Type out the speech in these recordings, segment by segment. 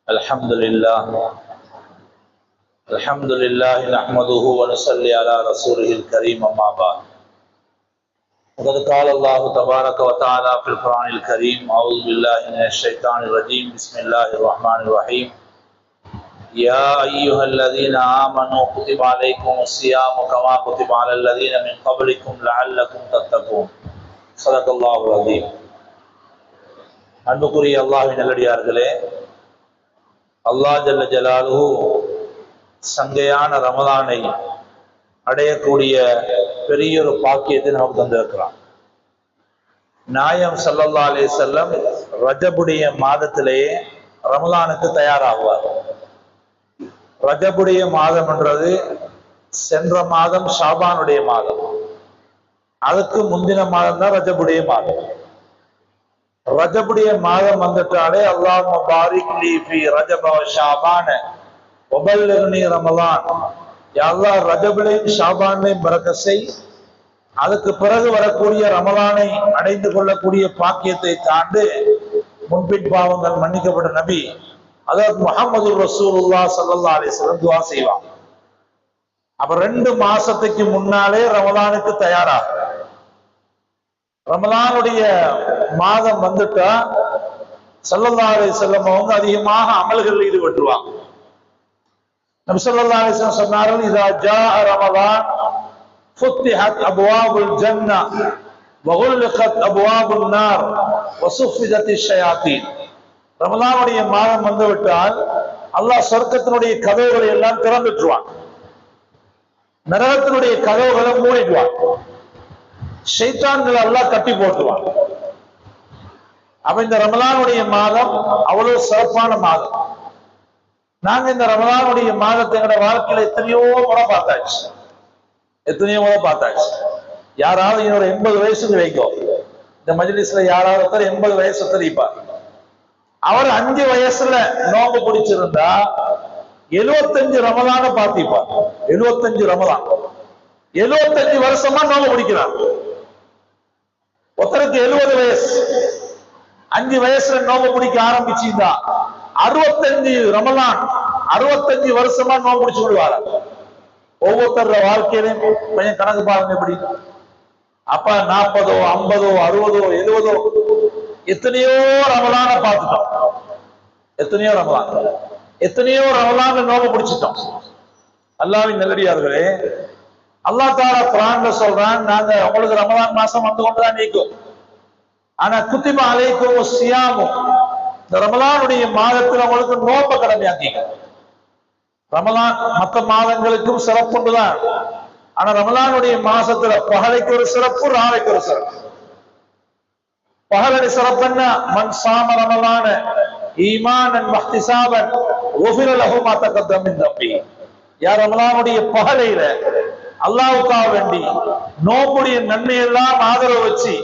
الحمد لله نحمده ونصلي على رسوله الكريم أما بعد وقد قال الله تبارك وتعالى في القرآن الكريم أعوذ بالله من الشيطان الرجيم بسم الله الرحمن الرحيم يا أيها الذين آمنوا كتب عليكم الصيام كما كتب على الذين من قبلكم لعلكم تتقون صدق الله العظيم. அன்புக்குரிய அல்லாஹ்வின் நல்லடியார்களே, அல்லாஹ் ஜல்ல ஜலாலுஹு சங்கையான ரமலானை அடையக்கூடிய பெரிய ஒரு பாக்கியத்தை நமக்கு தந்திருக்கிறான். நாயம் ஸல்லல்லாஹு அலைஹி வஸல்லம் ரஜபுடைய மாதத்திலேயே ரமலானுக்கு தயாராகுவார். ரஜபுடைய மாதம் என்றது சென்ற மாதம் ஷாபானுடைய மாதம், அதுக்கு முந்தின மாதம் தான் ரஜபுடைய மாதம். ரஜபுடைய மாதம் வந்துட்டாலே அல்லாஹும்ம பாரிக் லீ ஃபீ ரஜப வ ஷாபான வபல்லிக்னி ரமலான், யா அல்லாஹ் ரஜபுலையும் ஷாபானையும் பரக்கத் செய், அதுக்கு பிறகு வரக்கூடிய ரமலானை அடைந்து கொள்ளக்கூடிய பாக்கியத்தை தாண்டு முன்பின் பாவங்கள் மன்னிக்கப்பட்ட நபி அதாவது முஹம்மது ரசூலுல்லாஹ் ஸல்லல்லாஹு அலைஹி வஸல்லம் துஆ செய்வாங்க. அப்ப 2 மாசத்துக்கு முன்னாலே ரமலானுக்கு தயாராக, ரமலானுடைய மாதம் வந்துட்டா ஸல்லல்லாஹு அலைஹி வஸல்லம் அவங்க அதிகமாக அமல்களில் ஈடுபட்டுருவாங்க. நபி ஸல்லல்லாஹு அலைஹி வஸல்லம் சொன்னார்கள், இதா ஜாஅ ரமலான் ஃபுத்திஹத் அப்வாபுல் ஜன்னah வ குல்லிகத் அப்வாபுன் நார் வ சுஃபிதத்திஷ் ஷயாத்தீன். ரமலானுடைய மாதம் வந்துவிட்டால் அல்லாஹ் சொர்க்கத்தினுடைய கதவுகளை எல்லாம் திறந்துட்டுருவான், நரகத்தினுடைய கதவுகளை மூடிடுவான், ஷைத்தான்களை எல்லாம் கட்டி போட்டுருவான். அப்ப இந்த ரமலானுடைய மாதம் அவ்வளவு சிறப்பான மாதம். நாங்க இந்த ரமலானுடைய மாதத்தை எங்களோட வாழ்க்கையில எத்தனையோ முறை பார்த்தாச்சு. யாராவது இன்னொரு 80 வயசுக்கு வைக்கும், இந்த மஜ்லிஸ்ல யாராவது 80 வயசு தெரிவிப்பார். அவர் 5 வயசுல நோம்பு பிடிச்சிருந்தா 75 ரமலான பார்த்திப்பார். 75 ரமலான், 75 வருஷமா நோம்பு பிடிக்கிறார். ஒருத்தருக்கு 70 வயசு, 5 வயசுல நோம்பு பிடிக்க ஆரம்பிச்சுதா 65 ரமலான், 65 வருஷமா நோம்பு பிடிச்சு விடுவார். ஒவ்வொருத்தர வாழ்க்கையிலும் கொஞ்சம் கணக்கு பாருங்க எப்படி. அப்ப 40, 50, 60, 70 எத்தனையோ ரமலான பார்த்துட்டோம், எத்தனையோ ரமலான் நோம்பு பிடிச்சிட்டோம். அல்லாஹ்வின் நல்லடியார்களே, அல்லாஹ் தஆலா குர்ஆன்ல சொல்றான், நாங்க உங்களுக்கு ரமலான் மாசம் வந்து கொண்டுதான் நீக்கும், ஆனா குத்திப அலைக்கும் ஸியாமு, இந்த ரமலானுடைய மாதத்தில் உங்களுக்கு நோன்பு கடமையாக்கீங்க. ரமலான் மற்ற மாதங்களுக்கும் சிறப்புண்டுதான், ஆனா ரமலானுடைய மாசத்துல பகலைக்கு ஒரு சிறப்பு, ராவைக்கு ஒரு சிறப்பு. பகலடி சிறப்புன்னா மன் சாம ரமலான ஈமானன் வஹ்திசாபன் குஃபிர லஹு மா தகத்தம மின் தம்பி. யார் ரமலானுடைய பகலையில அல்லாஹ்வுக்காக வேண்டி நோம்புடைய நன்மையெல்லாம் ஆதரவு வச்சு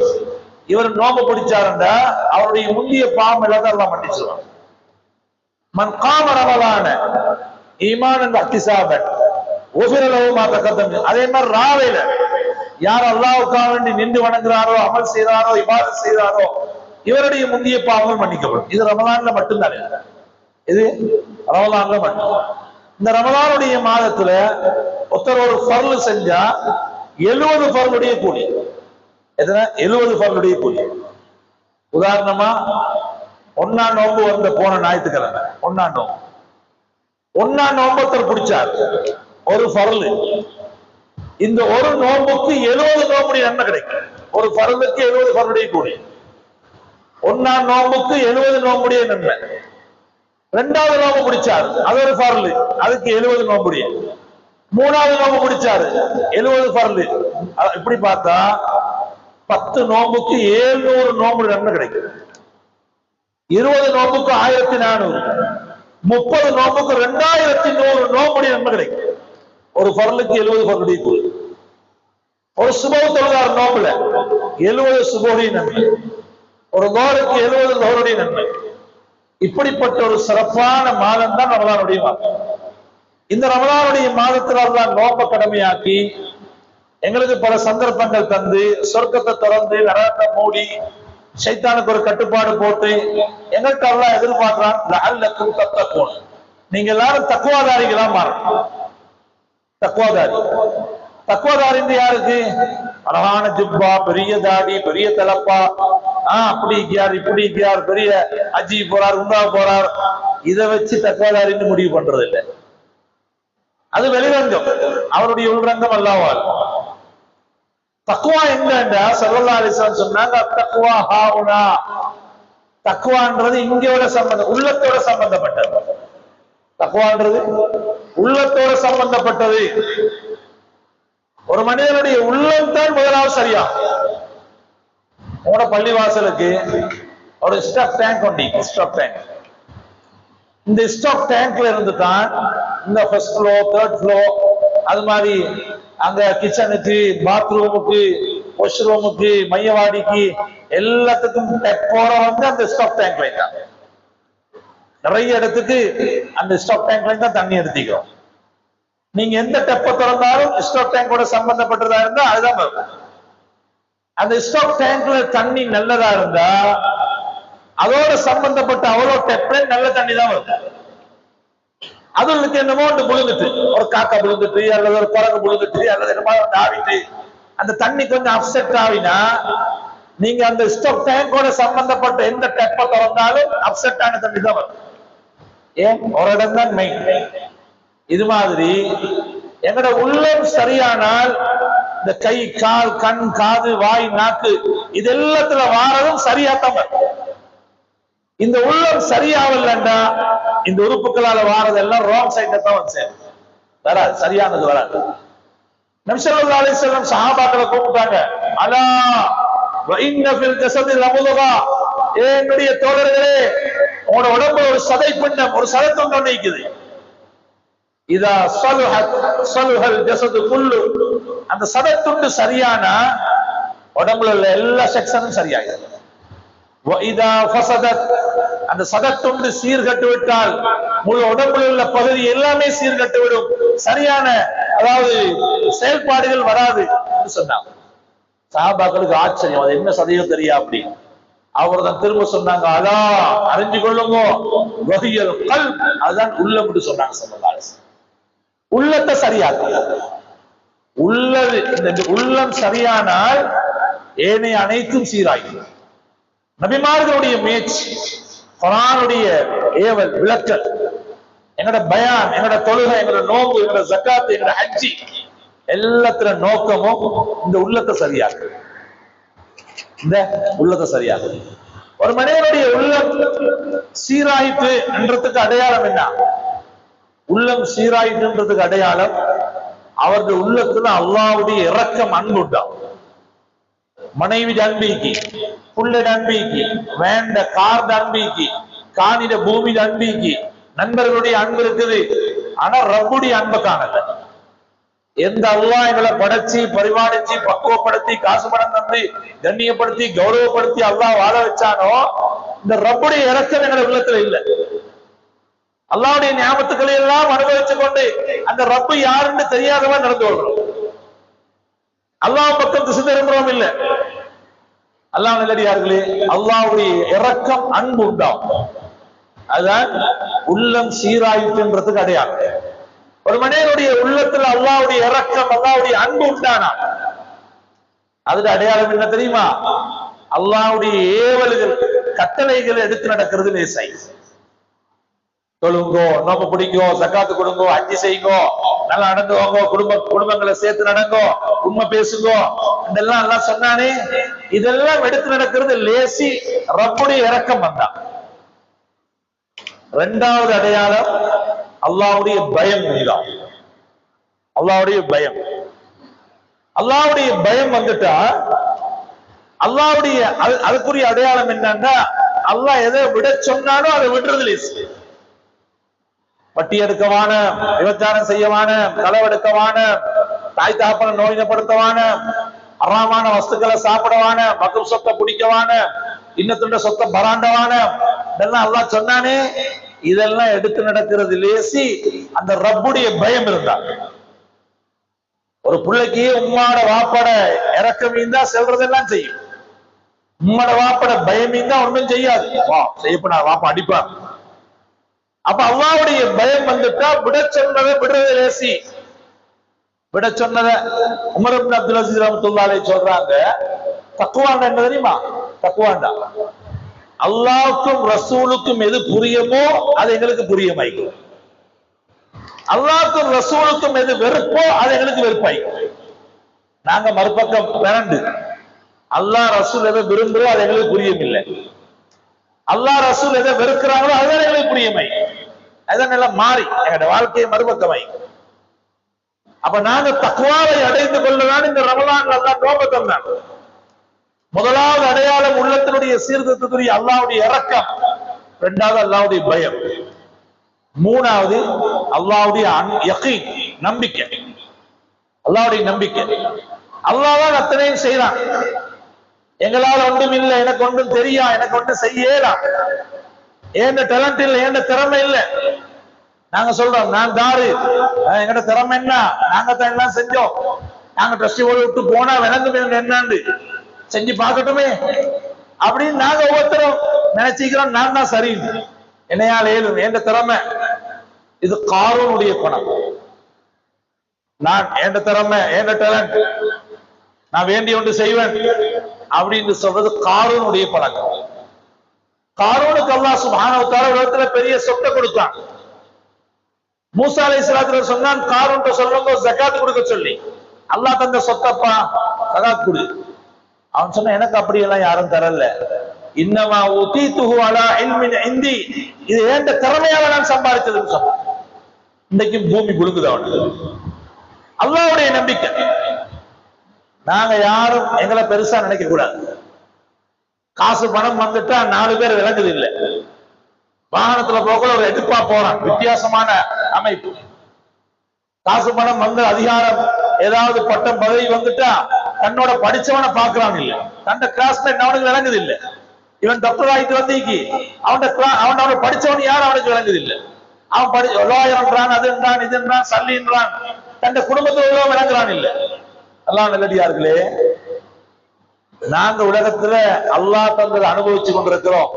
இவர் நோம்பு பிடிச்சாருண்டா அவருடைய முந்திய பாவம் எல்லாத்தையும் அல்லாஹ் மன்னிச்சிருவான். மன் காம ரமலான ஈமானன் வஹ்திசாபன் குஃபிர லஹு மா தகத்தம. அதே மாதிரி ராவையில யார் அல்லாஹ்வுக்காக வேண்டி நின்று வணங்குறாரோ, அமல் செய்யறாரோ, இபாதத் செய்யறாரோ, இவருடைய முந்திய பாவங்கள் மன்னிக்கப்படும். இது ரமலான்ல மட்டும்தானே, இது ரமலான்ல மட்டும். இந்த ரமலானுடைய மாதத்துல ஒருத்தர் ஒரு ஃபர்ல் செஞ்சா 70 ஃபர்லுடைய கூலி. எத்தனை? 70 ஃபர்லுடைய கூலி. உதாரணமா 1ஆம் நோன்பு வந்த போன ஞாயிற்றுக்கிழமை 1ஆம் நோன்பு ஒருத்தர் பிடிச்சார், ஒரு ஃபர்ல். இந்த ஒரு நோம்புக்கு 70 நோம்புடைய நன்மை கிடைக்கும். ஒரு ஃபர்லுக்கு 70 ஃபர்லுடைய கூலி. 1ஆம் நோம்புக்கு 70 நோம்புடைய நன்மை. 2வது நோம்பு பிடிச்சாரு, அது ஒரு ஃபர்லு, அதுக்கு 70 நோம்புடைய. 3வது நோம்பு பிடிச்சாரு, 70 ஃபர்லு. இப்படி பார்த்தா 10 நோம்புக்கு 700 நோம்பு நன்மை கிடைக்கும். 20 நோம்புக்கு 1400, 30 நோம்புக்கு 2100 நோம்புடைய நன்மை கிடைக்கும். ஒரு ஃபர்லுக்கு 70 ஃபர்லுடைய கூலி. ஒரு சுபஹ் தொழுதார் நோம்புல 70 சுபஹுடைய நன்மை, ஒரு லோருக்கு 70 லோருடைய நன்மை. இப்படிப்பட்ட ஒரு சிறப்பான மாதம் தான் ரமலானுடைய மாதம். இந்த ரமலானுடைய மாதத்தில் அல்லாஹ் நோன்பை கடமையாக்கி எங்களுக்கு பல சந்தர்ப்பங்கள் தந்து சொர்க்கத்தை திறந்து நரகத்தை மூடி ஷைத்தானுக்கு ஒரு கட்டுப்பாடு போட்டு எங்கள்கிட்ட அல்லாஹ் எதிர்பார்க்கிறான், லஅல்லக்கும் தத்தகூன், நீங்க எல்லாரும் தக்குவாதாரிகளா மாறணும். தக்குவாதாரி, தக்குவாதாரி யாருக்கு? அழகான ஜுப்பா, பெரிய தாடி, பெரிய தலப்பா, அப்படி இருக்கியார் இப்படி இருக்கியார், பெரிய அஜி போறார் உண்டா போறார், இதை வச்சு தக்குவாதாரின்னு முடிவு பண்றது இல்லை. அது வெளிரங்கம், அவருடைய உள்ரங்கம் அல்லாஹ்வால். தக்குவா என்னண்டா ஸல்லல்லாஹு அலைஹி வஸல்லம் சொன்னாங்க, தக்குவா ஹாஉனா, தக்குவான்றது இங்கோட சம்பந்தம், உள்ளத்தோட சம்பந்தப்பட்டது. தக்குவான்றது உள்ளத்தோட சம்பந்தப்பட்டது. ஒரு மனிதனுடைய உள்ளம் தான் முதலாவது சரியா. உங்களோட பள்ளிவாசலுக்கு ஒரு ஸ்டாக் டேங்க் உண்டு, ஸ்டாக் டேங்க். இந்த ஸ்டாக் டேங்க்ல இருந்து தான் இந்த ஃபர்ஸ்ட் ஃப்ளோர், தேர்ட் ஃப்ளோர், அது மாதிரி அங்க கிச்சனுக்கு, பாத்ரூமுக்கு, வாஷ்ரூமுக்கு, மையவாடிக்கு எல்லாத்துக்கும் டேப் போற வந்து அந்த ஸ்டாக் டேங்க்ல தான். நிறைய இடத்துக்கு அந்த ஸ்டாக் டேங்க்ல தான் தண்ணி எடுத்துக்கிறோம். நீங்க எந்த டெப்ப திறந்தாலும் ஸ்டாக் டேங்கோட சம்பந்தப்பட்டதா இருந்தா அதுதான் வரும். அந்த ஸ்டாக் டேங்க்ல தண்ணி நல்லதா இருந்தா அதோட சம்பந்தப்பட்ட அவ்வளோ டெப்ல நல்ல தண்ணி தான் வரும். அதுக்கு என்னமோ விழுந்துட்டு, ஒரு காக்கா விழுந்துட்டு அல்லது ஒரு குரங்கு விழுந்துட்டு அல்லது என்னமோ ஆவிட்டு அந்த தண்ணி கொஞ்சம் அப்செட் ஆகினா நீங்க அந்த ஸ்டாக் டேங்கோட சம்பந்தப்பட்ட எந்த டெப்ப திறந்தாலும் அப்செட் ஆன தண்ணி தான் வரும். ஏன்? ஒரு இடம் தான் மெயின். இது மாதிரி எங்கட உள்ளம் சரியானால் இந்த கை, கால், கண், காது, வாய், நாக்கு இது எல்லாத்துல வாரதும் சரியாத்தான் வரும். இந்த உள்ளம் சரியாவல்லண்டா இந்த உறுப்புகளால வாரதெல்லாம் ராங் சைட்ல தான் வந்து சேரும், வராது, சரியானது வராது. நபி ஸல்லல்லாஹு அலைஹி வஸல்லம் சஹாபாக்களை கூப்பிட்டாங்க, அலா வ இன்ன ஃபில் ஜஸதி லமுதுகா, என்னுடைய தோழர்களே, உங்களோட உடம்புல ஒரு சதை பிண்டம், ஒரு சதைத்துண்டு ஒண்ணு இருக்குது. இதா ஸலுஹத் ஸலுஹல் ஜஸது குல்லு, அந்த சதைத்துண்டு சரியானா உடம்புல உள்ள எல்லா செக்ஷனும் சரியாயிடும். வ இதா ஃபஸதத், அந்த சதைத்துண்டு சீர்கட்டு விட்டால் முழு உடம்புல உள்ள பகுதி எல்லாமே சீர்கட்டு விடும், சரியான அதாவது செயல்பாடுகள் வராது என்று சொன்னாங்க. சஹாபாக்களுக்கு ஆச்சரியம், அது என்ன சதையோ தெரியா அப்படி. அவர் தான் திரும்ப சொன்னாங்க, அதா அறிஞ்சு கொள்ளுங்க, வஹியல் கல்ப், அதுதான் உள்ளம் என்று சொன்னாங்க ஸல்லல்லாஹு அலைஹி வஸல்லம். உள்ளத்தை சரியாக்க, உள்ளது இந்த உள்ளம் சரியானால் ஏனைய அனைத்தும் சீராகும். நபிமார்களுடைய முயற்சி, குர்ஆனுடைய ஏவல், விளக்கல், எங்கட பயான், எங்கட தொழுகை, எங்கட நோன்பு, எங்கட ஜகாத், எங்கட ஹஜ்ஜி எல்லாத்துல நோக்கமும் இந்த உள்ளத்தை சரியாக்கு, இந்த உள்ளத்தை சரியாக்கு. ஒரு மனிதனுடைய உள்ளம் சீராயிட்டு என்றதுக்கு அடையாளம் என்ன? உள்ளம் சீராயிட்டுன்றதுக்கு அடையாளம் அவருடைய உள்ளத்துல அல்லாஹ்வுடைய இரக்கம், அன்பு உண்டாகும். மனைவி அன்பீக்கி, புள்ளட அன்பீக்கி, வேண்ட கார்ட அன்பீக்கி, காணிட பூமியில அன்பீக்கி, நண்பர்களுடைய அன்பு இருக்குது. ஆனா ரப்புடைய அன்பை காணல. எந்த அல்லாஹ் எங்களை படைச்சி பரிமாணிச்சு பக்குவப்படுத்தி காசு பணம் தந்து கண்ணியப்படுத்தி கௌரவப்படுத்தி அல்லாஹ் வாழ வச்சானோ இந்த ரப்புடைய இரக்கம் எங்களை உள்ளத்துல இல்லை. அல்லாஹ்வுடைய நியாமத்துக்களை எல்லாம் அனுபவிச்சு கொண்டு அந்த ரப்பு யாருன்னு தெரியாதவன் நடந்து கொள்றோம். அல்லாஹ் பக்கம் திசை திரும்புறோம் இல்ல. அல்லாஹ் நல்லடியார்களே, அல்லாஹ்வுடைய இரக்கம், அன்பு உண்டாகும். அதுதான் உள்ளம் சீராயிட்டுன்றதுக்கு அடையாளம். ஒரு மனிதனுடைய உள்ளத்துல அல்லாஹ்வுடைய இரக்கம், அல்லாஹ்வுடைய அன்பு உண்டானா அதுக்கு அடையாளம் என்ன தெரியுமா? அல்லாஹ்வுடைய ஏவல்கள், கட்டளைகளை எடுத்து நடக்கிறது லேசை. தொழுங்கோ, நோம்பு பிடிங்கோ, ஜகாத்து கொடுங்கோ, ஹஜ்ஜி செய்யுங்கோ, நல்லா நடந்துவாங்கோ, குடும்பங்களை சேர்த்து நடங்கோ, உண்மை பேசுங்கோ, இதெல்லாம் எல்லாம் சொன்னானே, இதெல்லாம் எடுத்து நடக்கிறது லேசி. ரப்புடைய இரக்கம் வந்தான். இரண்டாவது அடையாளம் அல்லாஹ்வுடைய பயம் உண்டாம். அல்லாஹ்வுடைய பயம், அல்லாஹ்வுடைய பயம் வந்துட்டா அல்லாஹ்வுடைய அதுக்குரிய அடையாளம் என்னன்னா, அல்லாஹ் எதை விட சொன்னானோ அதை விடுறது லேசி. வட்டி எடுக்கவான, விபச்சாரம் செய்யவான, களவெடுக்கவான, தாய் தாப்பன நோயினப்படுத்தவான, அறாமான வஸ்துக்களை சாப்பிடவான, மக்கள் சொத்தை பிடிக்கவான, இன்னத்துண்ட சொத்தை பராண்டவான, இதெல்லாம் அல்லாஹ் சொன்னானே, இதெல்லாம் எடுத்து நடக்கிறது லேசி. அந்த ரப்புடைய பயம் இருந்தா ஒரு பிள்ளைக்கு உம்மாட வாப்பாட இறக்கம் இருந்தா செல்றதெல்லாம் செய்யும். உம்மட வாப்பட பயமீங்க ஒன்றும் செய்யாது. வா செய்யப்படா, வாப்பா அடிப்பார். அப்ப அல்லாஹ்வுடைய பயம் வந்துட்டா விட சொன்னதை விடுறது லேசி. விட சொன்னதை உமர் இப்னு அப்துல் அசீஸ் ரஹ்மத்துல்லாஹி அலைஹி சொல்றாங்க, தக்வாண்டா என்ன தெரியுமா? தக்வாண்டா அல்லாஹ்வுக்கும் ரசூலுக்கும் எது புரியுமோ அது எங்களுக்கு புரியமாய்க்கும். அல்லாஹ்வுக்கும் ரசூலுக்கும் எது வெறுப்போ அது எங்களுக்கு வெறுப்பாய்க்கும். நாங்க மறுபக்கம் பிறண்டு அல்லாஹ் ரசூல் எதை விரும்புறோ அது எங்களுக்கு புரியும் இல்லை. அல்லாஹ் ரசூல் எதை வெறுக்கிறாங்களோ அதுதான் எங்களுக்கு புரியமை. அதான் எல்லாம் மாறி எங்களோட வாழ்க்கையை மறுபக்கமாய். அப்ப நாங்க தக்வாவை அடைந்து கொள்ளதான் இந்த ரமலான்ல அல்லாஹ் நோன்பு தந்தான். முதலாவது அடையாளம் உள்ளத்தினுடைய சீர்திருத்தத்துடைய அல்லாஹ்வுடைய இரக்கம், இரண்டாவது அல்லாஹ்வுடைய பயம், மூணாவது அல்லாஹ்வுடைய யகீன் நம்பிக்கை. அல்லாஹ்வுடைய நம்பிக்கை. அல்லாஹ் தான் அத்தனையும் செய்யறான். எங்களால் ஒன்றும் இல்லை, எனக்கு ஒன்றும் தெரியா, எனக்கு ஒன்றும் செய்யலாம், ஏன் டேலண்ட் இல்லை, ஏன் திறமை இல்லை. நாங்க சொல்றோம் நான் தாரு, எங்கட திறமை என்ன, நாங்க தான் எல்லாம் செஞ்சோம், நாங்க ட்ரஸ்டி போர்டு விட்டு போனா விளங்கும் என்னன்னு செஞ்சு பார்க்கட்டுமே அப்படின்னு நாங்க ஒவ்வொருத்தரும் நினைச்சுக்கிறோம். நான் தான் சரி, என்னையால் ஏழும், என் திறமை. இது காரூனுடைய குணம். நான் என் திறமை, என் டேலண்ட், நான் வேண்டிய ஒன்று செய்வேன் அப்படின்னு சொல்றது காரூனுடைய பழக்கம். காரூனுக்கு அல்லாஹ் சுப்ஹானஹு வ தஆலா உலகத்துல பெரிய சொத்தை கொடுத்தான். மூசா அலைஹிஸ்ஸலாத்து சொன்னான் காரூன்ட்ட சொல்லுங்க ஜகாத் கொடுக்க சொல்லி. அல்லாஹ் தந்த சொத்தப்பா ஜகாத் கொடு. அவன் சொன்ன எனக்கு அப்படியெல்லாம் யாரும் தரல, இன்னமா உதீதுஹு அலா இல்மின் இந்தி, இது ஏண்ட திறமையால நான் சம்பாதிச்சதுன்னு சொன்னான். இன்னைக்கு பூமி புழுங்குது அவனுக்கு. அல்லாஹ்வுடைய நம்பிக்கை. நாங்க யாரும் எங்களை பெருசா நினைக்க கூடாது. காசு பணம் வந்துட்டா 4 பேர் விளங்குது இல்லை. வாகனத்துல போக ஒரு எடுப்பா போறான், வித்தியாசமான அமைப்பு. காசு பணம் வந்து அதிகாரம் ஏதாவது பட்டம் பதவி வந்துட்டா தன்னோட படிச்சவனை பாக்குறான் இல்ல, தன்னை கிளாஸ்மேட் அவனுக்கு விளங்குது இல்ல. இவன் டாக்டர் ஆயிட்டு வந்தீங்க, அவனோட படிச்சவன் யாரும் அவனுக்கு விளங்குது இல்ல. அவன் லாயர்ன்றான், அதுன்றான், இதுன்றான், சல்லின்றான், தன் குடும்பத்தில் உள்ள விளங்குறான் இல்ல. அல்லாஹ் நல்லடியார்களே, நாங்க உலகத்துல அல்லாஹ் தந்ததை அனுபவிச்சு கொண்டிருக்கிறோம்.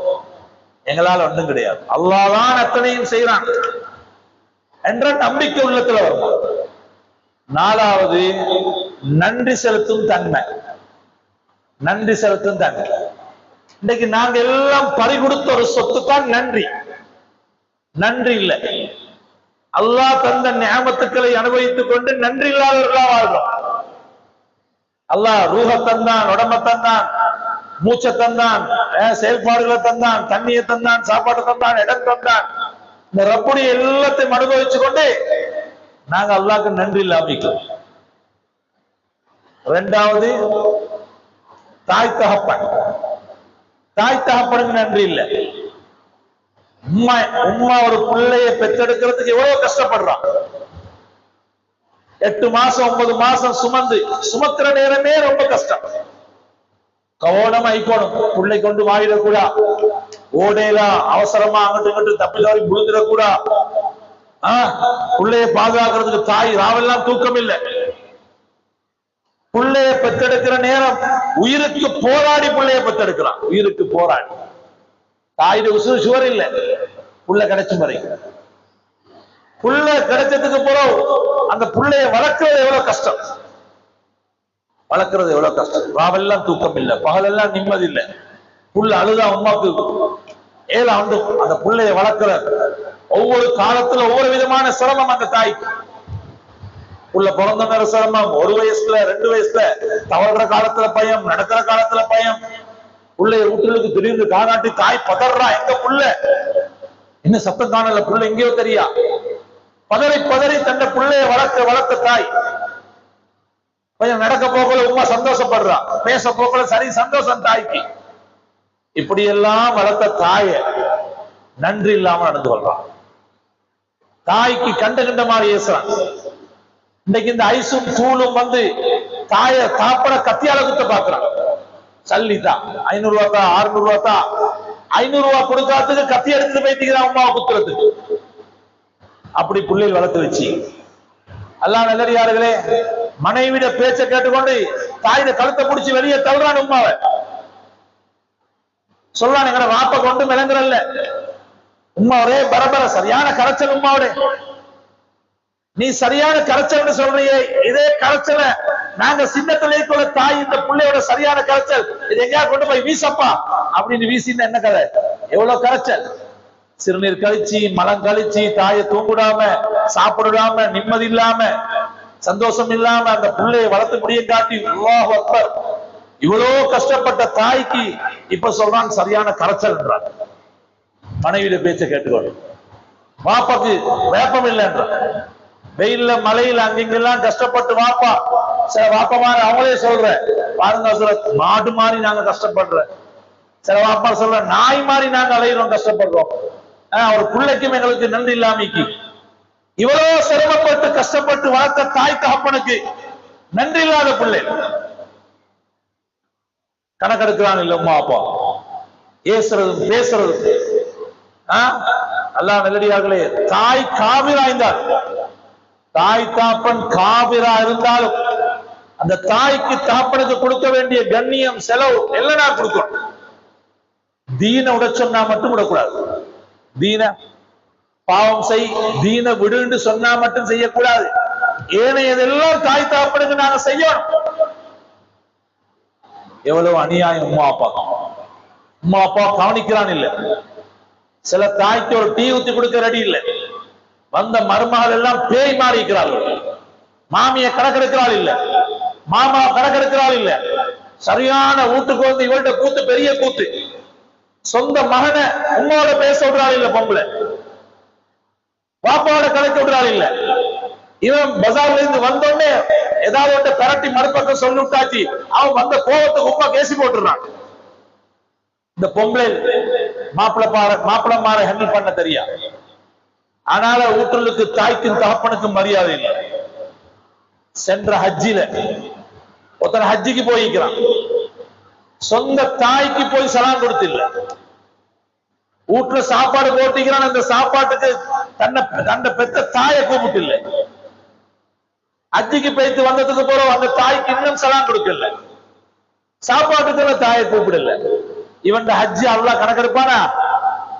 எங்களால் ஒன்றும் கிடையாது. அல்லாஹ் தான் அத்தனையும் செய்யறான் என்ற நம்பிக்கை உள்ளத்துல வரும். நாலாவது நன்றி செலுத்தும் தன்மை. நன்றி செலுத்தும் தன்மை. இன்னைக்கு நாங்க எல்லாம் பறிகொடுத்த ஒரு சொத்து தான் நன்றி. நன்றி இல்லை. அல்லாஹ் தந்த நியாமத்துக்களை அனுபவித்துக் கொண்டு நன்றி இல்லாதவர்களா வாழ்றோம். அல்லாஹ் ரூஹ தந்தான், உடம்ப தந்தான், மூச்சை தந்தான், செயல்பாடுகளை தந்தான், தண்ணியை தந்தான், சாப்பாடு தந்தான், இடம் தந்தான். இந்த ரப்புடைய எல்லாத்தையும் அனுபவிச்சு கொண்டு நாங்க அல்லாஹ்க்கு நன்றி இல்லாம. இரண்டாவது தாய் தகப்பன். தாய் தகப்பனுக்கு நன்றி இல்லை. உம்மா ஒரு பிள்ளைய பெற்றெடுக்கிறதுக்கு எவ்வளவு கஷ்டப்படுறான். 8 மாசம் 9 மாசம் சுமத்துற நேரமே ரொம்ப கஷ்டம். கவனம் ஐக்கோணும், பிள்ளை கொண்டு வாயிடக்கூடா, ஓடேலா அவசரமா அங்கிட்டு இங்கிட்டு தப்பிதவறி விழுந்துடக்கூடா. பிள்ளைய பாதுகாக்கிறதுக்கு தாய் ராவெல்லாம் தூக்கம் இல்லை. பிள்ளைய பெற்றெடுக்கிற நேரம் உயிருக்கு போராடி பிள்ளைய பெற்றெடுக்கிறான். உயிருக்கு போராடி. தாயுடைய உசுறு சுவர் இல்லை. புள்ள கிடைச்சும் வரை புள்ள கிடைச்சதுக்கு போறோம். அந்த புள்ளைய வளர்க்கிறது எவ்வளவு கஷ்டம். வளர்க்கிறது எவ்வளவு கஷ்டம். ராவெல்லாம் தூக்கம் இல்லை, பகலெல்லாம் நிம்மதி இல்லை. புள்ள அழுதா அம்மாவுக்கு ஏழா வந்து அந்த புள்ளைய வளர்க்கிற ஒவ்வொரு காலத்துல ஒவ்வொரு விதமான சிரமம் அந்த தாய்க்கு. புள்ள பிறந்த நேரம் சிரமம், 1 வயசுல 2 வயசுல தவறுற காலத்துல பயம், நடக்கிற காலத்துல பயம். புள்ளைய வீட்டுக்கு திடீர்னு காணாட்டி தாய் பதறா, எங்க புள்ள என்ன சத்தம் காணல, புள்ள எங்கேயோ தெரியா. பதறி பதறி தன்னை புள்ளைய வளர்த்த தாய். கொஞ்சம் நடக்க போகல உமா சந்தோஷப்படுறா, பேச போகல சரி சந்தோஷம் தாய்க்கு. இப்படி எல்லாம் வளர்த்த தாய நன்றி இல்லாம நடந்து கொள்றான். தாய்க்கு கண்ட மாதிரி ஏசுறான். இன்னைக்கு இந்த ஐசும் தூளும் வந்து தாய தாப்பட கத்தியால குத்த பாக்குறான். சல்லிதான் 500 ரூபா தான், 600 ரூபா தான். 500 ரூபா கொடுக்காததுக்கு கத்தி எடுத்து போய்த்திக்கிறான் அம்மாவை குத்துறதுக்கு. அப்படி பிள்ளைகள் வளர்த்து வச்சு அல்லாஹ் நல்லடியார்களே, மனைவிட பேச்ச கேட்டுக்கொண்டு தாயிட கழுத்தை பிடிச்சி வெளியே தள்ளுறான் உம்மாவை. சொல்லலாம் எங்கட வாப்ப கொண்டு விளங்குறல்ல. உம்மா ஒரே பரபர சரியான கரைச்சல் உம்மாவோட. நீ சரியான கரைச்சல் சொல்றியே, இதே கரைச்சல நாங்க சின்னத்திலே கூட தாய் இந்த பிள்ளையோட சரியான கரைச்சல் இது எங்கேயா கொண்டு போய் வீசப்பா அப்படின்னு வீசின என்ன கதை? எவ்வளவு கரைச்சல்! சிறுநீர் கழிச்சு மலம் கழிச்சு தாயை தூங்கிடாம சாப்பிடாம நிம்மதி இல்லாம சந்தோஷம் இல்லாம அந்த பிள்ளையை வளர்த்து முடிய காட்டி அல்லாஹ் அக்பர் இவ்வளவு கஷ்டப்பட்ட தாய்க்கு இப்ப சொல்றான் சரியான கரைச்சல் என்றான். மனைவியில பேச்ச கேட்டுக்கொண்டு வாப்பாக்கு வேப்பம் இல்லைன்றான். வெயில்ல மழையில அங்கெங்கெல்லாம் கஷ்டப்பட்டு வாப்பா சில வாப்பா மாதிரி அவங்களே சொல்ற பாருங்க சொல்ற மாடு மாதிரி நாங்க கஷ்டப்படுறோம். சில வாப்பா சொல்ற நாய் மாதிரி நாங்க அலையிறோம் கஷ்டப்படுறோம். ஒரு பிள்ளைக்கும் எங்களுக்கு நன்றி இல்லாமைக்கு இவ்வளவு சிரமப்பட்டு கஷ்டப்பட்டு வளர்த்த தாய் தகப்பனுக்கு நன்றி இல்லாத பிள்ளை கணக்கெடுக்கிறான் இல்ல உமா அப்பா ஏசுறதும் பேசுறதும். அல்லாஹ் நல்லடியார்களே, தாய் காவிரா இருந்தால் தாய் தாப்பன் காவிரா இருந்தாலும் அந்த தாய்க்கு தாப்பனுக்கு கொடுக்க வேண்டிய கண்ணியம் செலவு எல்லாம் கொடுக்கணும். தீன உட சொன்னா மட்டும் விடக்கூடாது. தீன பாவம் செய் தீன விடுன்னு சொன்னா மட்டும் செய்யக்கூடாது. ஏனையதெல்லாம் தாய் தாப்பனுக்கு நாங்க செய்யணும். எவ்வளவு அநியாயம்! உமா அப்பா கவனிக்கிறான் இல்ல. சில தாய்க்கு ஒரு டீ ஊத்தி கொடுக்க ரெடி இல்லை. வந்த மருமகள் எல்லாம் பேய் மாறி இருக்கிறார்கள். மாமிய கணக்கெடுக்கிறாள் இல்ல, மாமா கணக்கெடுக்கிறாள் இல்ல. சரியான வீட்டுக்கு வந்து இவள்கிட்ட கூத்து பெரிய கூத்து. சொந்த மகனை உன்னோட பேச விடுறாள் இல்ல, பொம்பளை பாப்பாவோட கணக்கு விடுறாள் இல்ல. இவன் பஜார்ல இருந்து வந்தோடனே ஏதாவது ஒன்று பரட்டி மறுபக்கம் சொல்லி விட்டாச்சு, அவன் வந்த கோபத்துக்கு உப்பா கேசி போட்டுறான். இந்த பொம்பளை மாப்பிள்ள மாற ஹேண்டில் பண்ண தெரியா. ஆனால ஊட்டலுக்கு தாய்க்கும் தகப்பனுக்கும் மரியாதை இல்லை. சென்ற ஹஜ்ஜில ஒருத்தன் ஹஜ்ஜிக்கு போயிருக்கிறான். சொந்த தாய்க்கு போய் சலாம் கொடுத்து இல்ல, வீட்டுல சாப்பாடு போட்டிக்கிறான். அந்த சாப்பாட்டுக்கு தன்னை பெத்த தாயை கூப்பிட்டு இல்லை. ஹஜ்ஜிக்கு போயிட்டு வந்ததுக்கு போறோம் அந்த தாய்க்கு இன்னும் சலாம் கொடுக்கல. சாப்பாட்டுக்கு தாயை கூப்பிடல. இவன் ஹஜ்ஜி அல்லாஹ் கணக்கெடுப்பானா?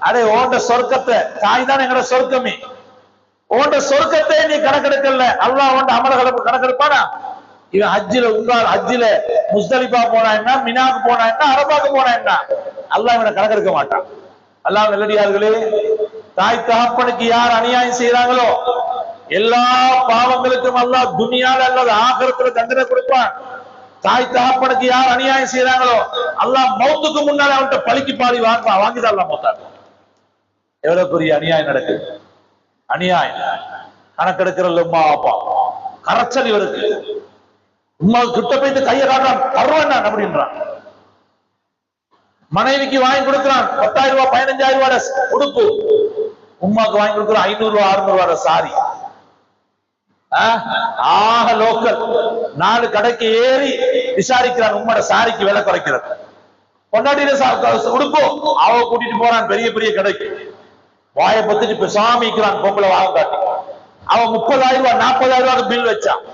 அடே ஓண்ட சொர்க்கத்தை, தாய் தான் எங்கட சொர்க்கமே, ஓண்ட சொர்க்கத்தை நீ கணக்கெடுக்கல, அல்லாஹ் ஓண்ட அமல்களை கணக்கெடுப்பானா? இவன் ஹஜ்ஜில முஸ்தலிஃபா போனா என்ன, மினாக்கு போனா என்ன, அரபாக்கு போனா என்ன, அல்லாஹ் இவனை கணக்கெடுக்க மாட்டான். அல்லாஹ் நல்லடியார்களே, தாய் தகப்பனுக்கு யார் அநியாயம் செய்யறாங்களோ எல்லா பாவங்களுக்கும் அல்லாஹ் துனியால அல்லது ஆகிரத்துல தண்டனை கொடுப்பான். தாய் தகப்பனுக்கு யார் அநியாயம் செய்யறாங்களோ அல்லாஹ் மௌத்துக்கு முன்னால அவன்கிட்ட பழிக்கு பாடி வாங்கிதான் அல்லாஹ் மௌத்தார். எவ்வளவு பெரிய அநியாயம் நடக்குது! அநியாயம் கணக்கெடுக்கிறல்ல உமா அப்பா. கரைச்சல் இவருக்கு. உமா கிட்ட போயிட்டு கையை காட்டுறான், தருவான் அப்படின்றான். மனைவிக்கு வாங்கி கொடுக்கிறான் 10,000 ரூபாய் 15,000 ரூபாய் உடுப்பு. உமாக்கு வாங்கி கொடுக்கிறான் 500 ரூபாய் 600 ரூபாய் சாரி. ஆக லோக்கல் 4 கடைக்கு ஏறி விசாரிக்கிறான் உம்மோட சாரிக்கு விலை குறைக்கிறது. கொண்டாடி உடுப்போ அவ கூட்டிட்டு போறான் பெரிய பெரிய கடைக்கு. வாயை பத்திட்டு பேசாமிக்கிறான் பொம்பளை வாங்க காட்டி. அவன் 30,000 ரூபாய் 40,000 ரூபாய்க்கு பில் வச்சான்.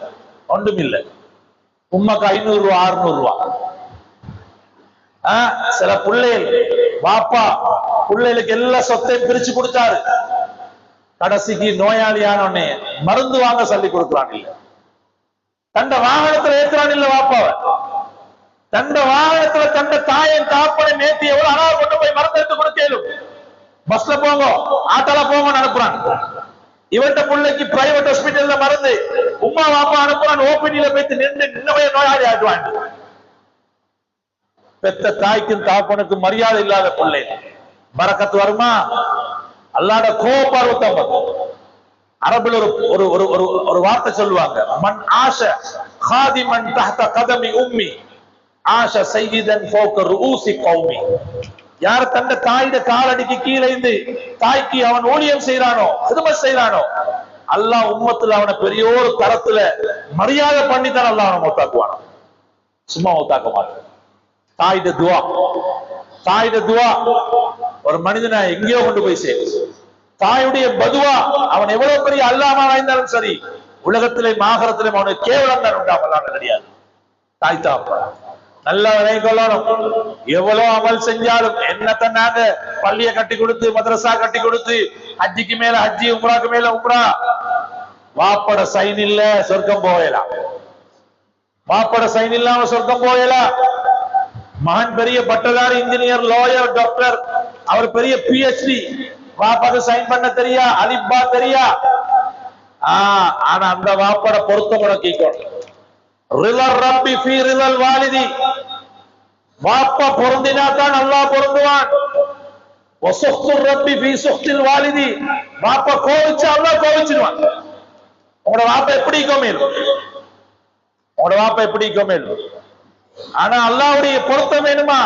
ஒன்றும் இல்லை. உம்மக்கு 500 ரூபாய் 600 ரூபாய். சில பிள்ளைகள் பாப்பா பிள்ளைகளுக்கு எல்லா சொத்தையும் பிரிச்சு கொடுத்தாரு. கடைசிக்கு நோயாளியான உடனே மருந்து வாங்க சொல்லி கொடுக்கிறான் இல்ல, தண்ட வாகனத்துல ஏத்துறான் இல்ல வாப்பாவ. தண்ட வாகனத்துல தண்ட தாயின் தாப்பனை நேத்தி எவ்வளவு அழகா கொண்டு போய் மருந்து எடுத்து கொடுக்கலும். பஸ்ல போங்க ஆட்டோல போங்க அனுப்புறான். இவன்ட பிள்ளைக்கு பிரைவேட் ஹாஸ்பிட்டல்ல மருந்து உமா வாப்பா அனுப்புறான். ஓபிடியில போயிட்டு நின்று நோயாளி ஆட்டுவான். பெத்த தாய்க்கும் தாப்பனுக்கும் மரியாதை இல்லாத பிள்ளை பரக்கத்து வருமா? அல்லாஹ்ட கோபப்பருத்தம். அரபுல ஒரு வார்த்தை சொல்லுவாங்க, மன் ஆஷ காதிமன் தஹ்த கதமி உம்மி ஆஷ சய்யிதன் ஃபௌக ரூசி கௌமி. யார் தன்னை தாயிட காலடிக்கு கீழே இருந்து தாய்க்கு அவன் ஊழியம் செய்யறானோ ஹிதமத் செய்யறானோ அல்லாஹ் உம்மத்துல அவனை பெரிய ஒரு தரத்துல மரியாதை பண்ணித்தான் அல்லாஹ் அவனை மௌத்தாக்குவான். சும்மா மௌத்தாக்க மாட்டான். தாயிட துவா, தாயிட துவா ஒரு மனிதனை எங்கேயோ கொண்டு போய் சேரும். தாயுடைய பதுவா அவன் எவ்வளவு பெரிய அல்லாமா இருந்தாலும் சரி உலகத்திலே மாகரத்திலே அவனுக்கு கேவலம் தான் உண்டாமலாம் கிடையாது. தாய் தாப்பா நல்லா விளைக்கொள்ளணும். எவ்வளவு அமல் செஞ்சாலும் என்னத்த நாங்க பள்ளிய கட்டி கொடுத்து மதரசா கட்டி கொடுத்து ஹஜ்ஜிக்கு மேல ஹஜ்ஜி உம்ராக்கு மேல உம்ரா, வாப்பட சைன் இல்ல சொர்க்கம் போயலாம். வாப்பட சைன் இல்லாம சொர்க்கம் போயலாம். மகன் பெரிய பட்டதாரி, இன்ஜினியர், லாயர், டாக்டர், அவர் பெரிய பிஹெச்டி, வாப்பாக்கு சைன் பண்ண தெரியா, அலிப்பா தெரியா. ஆனா அந்த வாப்பட பொருத்தம் உனக்கு ரிலல் ரப்பி ஃபீ ரிலல் வாலிதி, வாப்பா பொருந்தினா தான் அல்லாஹ் பொருந்துவான். வசுக்து ரப்பி ஃபீ சுக்தில் வாலிதி, வாப்பா கோவிச்சா அல்லாஹ் கோவிச்சிடுவான். உங்களோட வாப்பா எப்படி கோமேல், உங்களோட வாப்பா எப்படி கோமேல். ஆனா அல்லாஹ்வுடைய பொருத்தம் வேணுமா?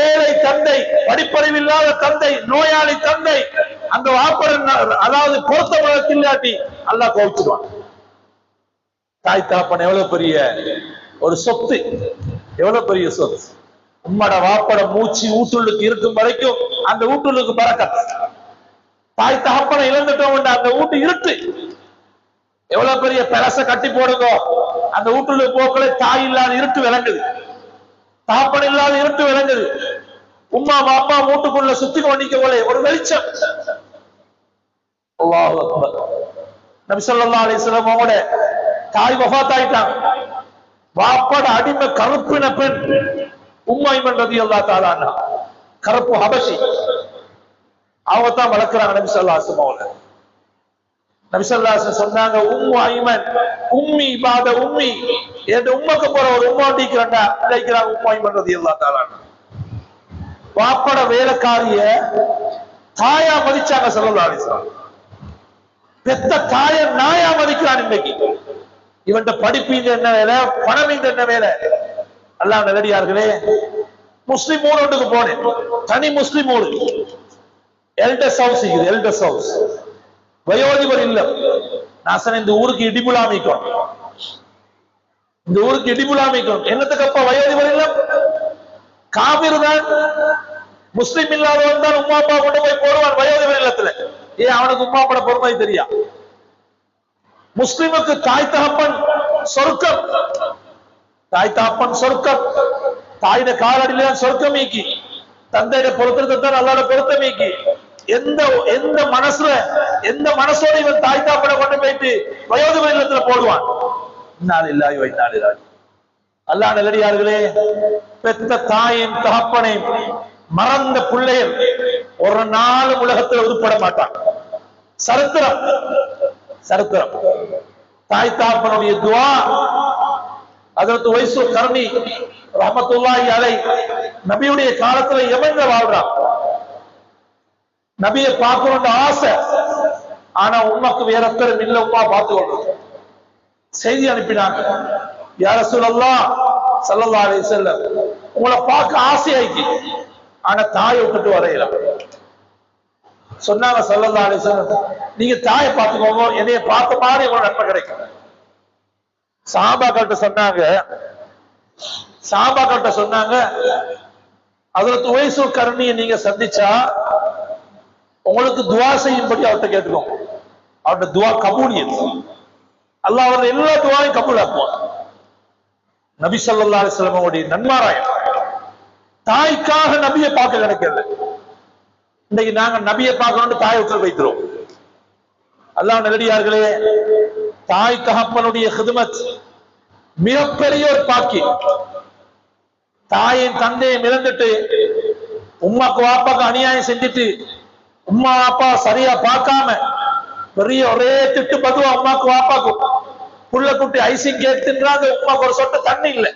ஏழை தந்தை, படிப்பறிவு இல்லாத தந்தை, நோயாளி தந்தை, அந்த வாப்பட அதாவது பொருத்தம் இல்லாட்டி அல்லாஹ் கோவிச்சிடுவான். தாய் தகப்பன் எவ்வளவு பெரிய ஒரு சொத்து, எவ்வளவு பெரிய சொத்து. உம்மட வாப்பட மூச்சு ஊட்டுள்ளுக்கு இருக்கும் வரைக்கும் அந்த ஊட்டுள்ளுக்கு பறக்கத். தாய் தகப்பனை இழந்துட்டோம், அந்த வீட்டு இருட்டு. எவ்வளவு பெரிய பெலச கட்டி போடுங்க, அந்த வீட்டுள்ளுக்கு போக்களை தாய் இல்லாத இருட்டு விளங்குது, தகப்பன் இல்லாத இருட்டு விளங்குது. உம்மா பாப்பா வீட்டுக்குள்ள சுத்தி கொண்டிக்க போல ஒரு வெளிச்சம். அல்லாஹ் அக்பர். நபி ஸல்லல்லாஹு அலைஹி வஸல்லம் அவங்களோட தாய் வஃபாத் ஆயிட்டாங்க. வாப்பட அடிமை கருப்பின பெண் உம்மு ஐமன் ரலியல்லாஹு தஆலா அன்ஹா, கருப்பு ஹபஷி. அவங்க தான் வளர்க்கிறாங்க நபி ஸல்லல்லாஹு அலைஹி வஸல்லம். நபி ஸல்லல்லாஹு அலைஹி வஸல்லம் சொன்னாங்க, உம்மு ஐமன் உம்மி பாத உம்மி, என் உம்மக்கு போற ஒரு உம்மா டிக்கறடா லைக்கிறாங்க உம்மு ஐமன் ரலியல்லாஹு தஆலா அன்ஹா. வாப்பட வேலைக்காரிய தாயா மதிச்சாங்க ஸல்லல்லாஹு அலைஹி வஸல்லம். பெத்த தாய நாயா மதிக்கிறான். இன்னைக்கு இவன் படிப்பு என்ன வேலை, பணம் என்ன வேலை. அல்லாஹ் நல்லடியார்களே, முஸ்லிம் ஊருக்கு போனேன், தனி முஸ்லிம் ஊரு, எல்டர்ஸ் ஹவுஸ் இருக்குது, எல்டர்ஸ் ஹவுஸ், வயோதிபர் இல்லம். நான் சொன்ன இந்த ஊருக்கு இடிபுலாமிக்கும், இந்த ஊருக்கு இடிபுலாமிக்கும். என்னத்துக்கு அப்ப வயோதிபர் இல்லம்? காபிர் தான், முஸ்லிம் இல்லாதவன் தான் உம்மா அப்பா கொண்டு போய் போடுவான் வயோதிபர் இல்லத்துல. ஏன் அவனுக்கு உம்மா அப்பா பொறுமை தெரியா? முஸ்லிமுக்கு தாய் தகப்பன் சொர்க்கம், தாய் தகப்பன் சொர்க்கம். தாயிட காலடியில சொர்க்கம் மீக்கி, தந்தையிட பொருத்தத்தான் அல்லாஹ்வோட பொருத்தம் மீக்கி. எந்த மனசுல எந்த மனசோட இவன் தாய் தகப்பனை கொண்டு போயிட்டு வயோதிபர் இல்லத்துல போடுவான். இன்னா லில்லாஹி வ இன்னா இலைஹி ராஜிஊன். அல்லாஹ் நல்லடியார்களே, பெத்த தாயின் தகப்பனை மறந்த பிள்ளைகள் ஒரு நாள் உலகத்தில் உருப்பட மாட்டான். சரித்திரம் சரித்திரம். தாய் தகப்பனுடைய துஆ ஹஜ்ரத் உவைஸ் கர்னி ரஹ்மத்துல்லாஹி அலைஹி நபியுடைய காலத்துல யமன்ல வாழ்றான். நபியை பார்க்கணும்னு ஆசை, ஆனா உம்மக்கு வேற பேரும் இல்ல, உம்மா பார்த்துக்கொள்றது. செய்தி அனுப்பினாங்க, யா ரசூலல்லாஹ் ஸல்லல்லாஹு அலைஹி வஸல்லம் உங்களை பார்க்க ஆசையாயிக்கு, ஆனா தாயை விட்டுட்டு வரையில. சொன்னாங்க ஸல்லல்லாஹு அலைஹி வஸல்லம், நீங்க தாயை பார்த்துக்கோங்க, என்னைய பார்த்த மாதிரி உங்களுக்கு நன்மை கிடைக்கும். சஹாபாக்கள்கிட்ட சொன்னாங்க, ஹஜ்ரத் உவைஸ் கர்னியை நீங்க சந்திச்சா உங்களுக்கு துஆ செய்யும்படி அவர்கிட்ட கேட்டுக்கோங்க. அவருடைய துஆ கபூலியத், அல்லாஹ் அவருடைய எல்லா துஆவையும் கபூல் ஆக்குவான். நபி ஸல்லல்லாஹு அலைஹி வஸல்லம் உடைய நன்மாராயம். தாய்க்காக நபியை பார்க்க கிடைக்கல. இன்னைக்கு நாங்க நபியை பார்க்கணும்னு தாயை விட்டு வைக்கிறோம். அல்லாஹ் நல்லடியார்களே, தாய் தகப்பனுடைய ஹிதுமத் மிகப்பெரிய ஒரு பாக்கியம். தாயின் தந்தையை இழந்துட்டு உம்மாக்கு வாப்பாக்கு அநியாயம் செஞ்சுட்டு உம்மா வாப்பா சரியா பார்க்காம பெரிய ஒரே திட்டு பதுவா உம்மாக்கு வாப்பாக்கு. புள்ள குட்டி ஐசிங் கேட்டுன்றாங்க, உம்மாக்கு ஒரு சொட்டு தண்ணி இல்லை.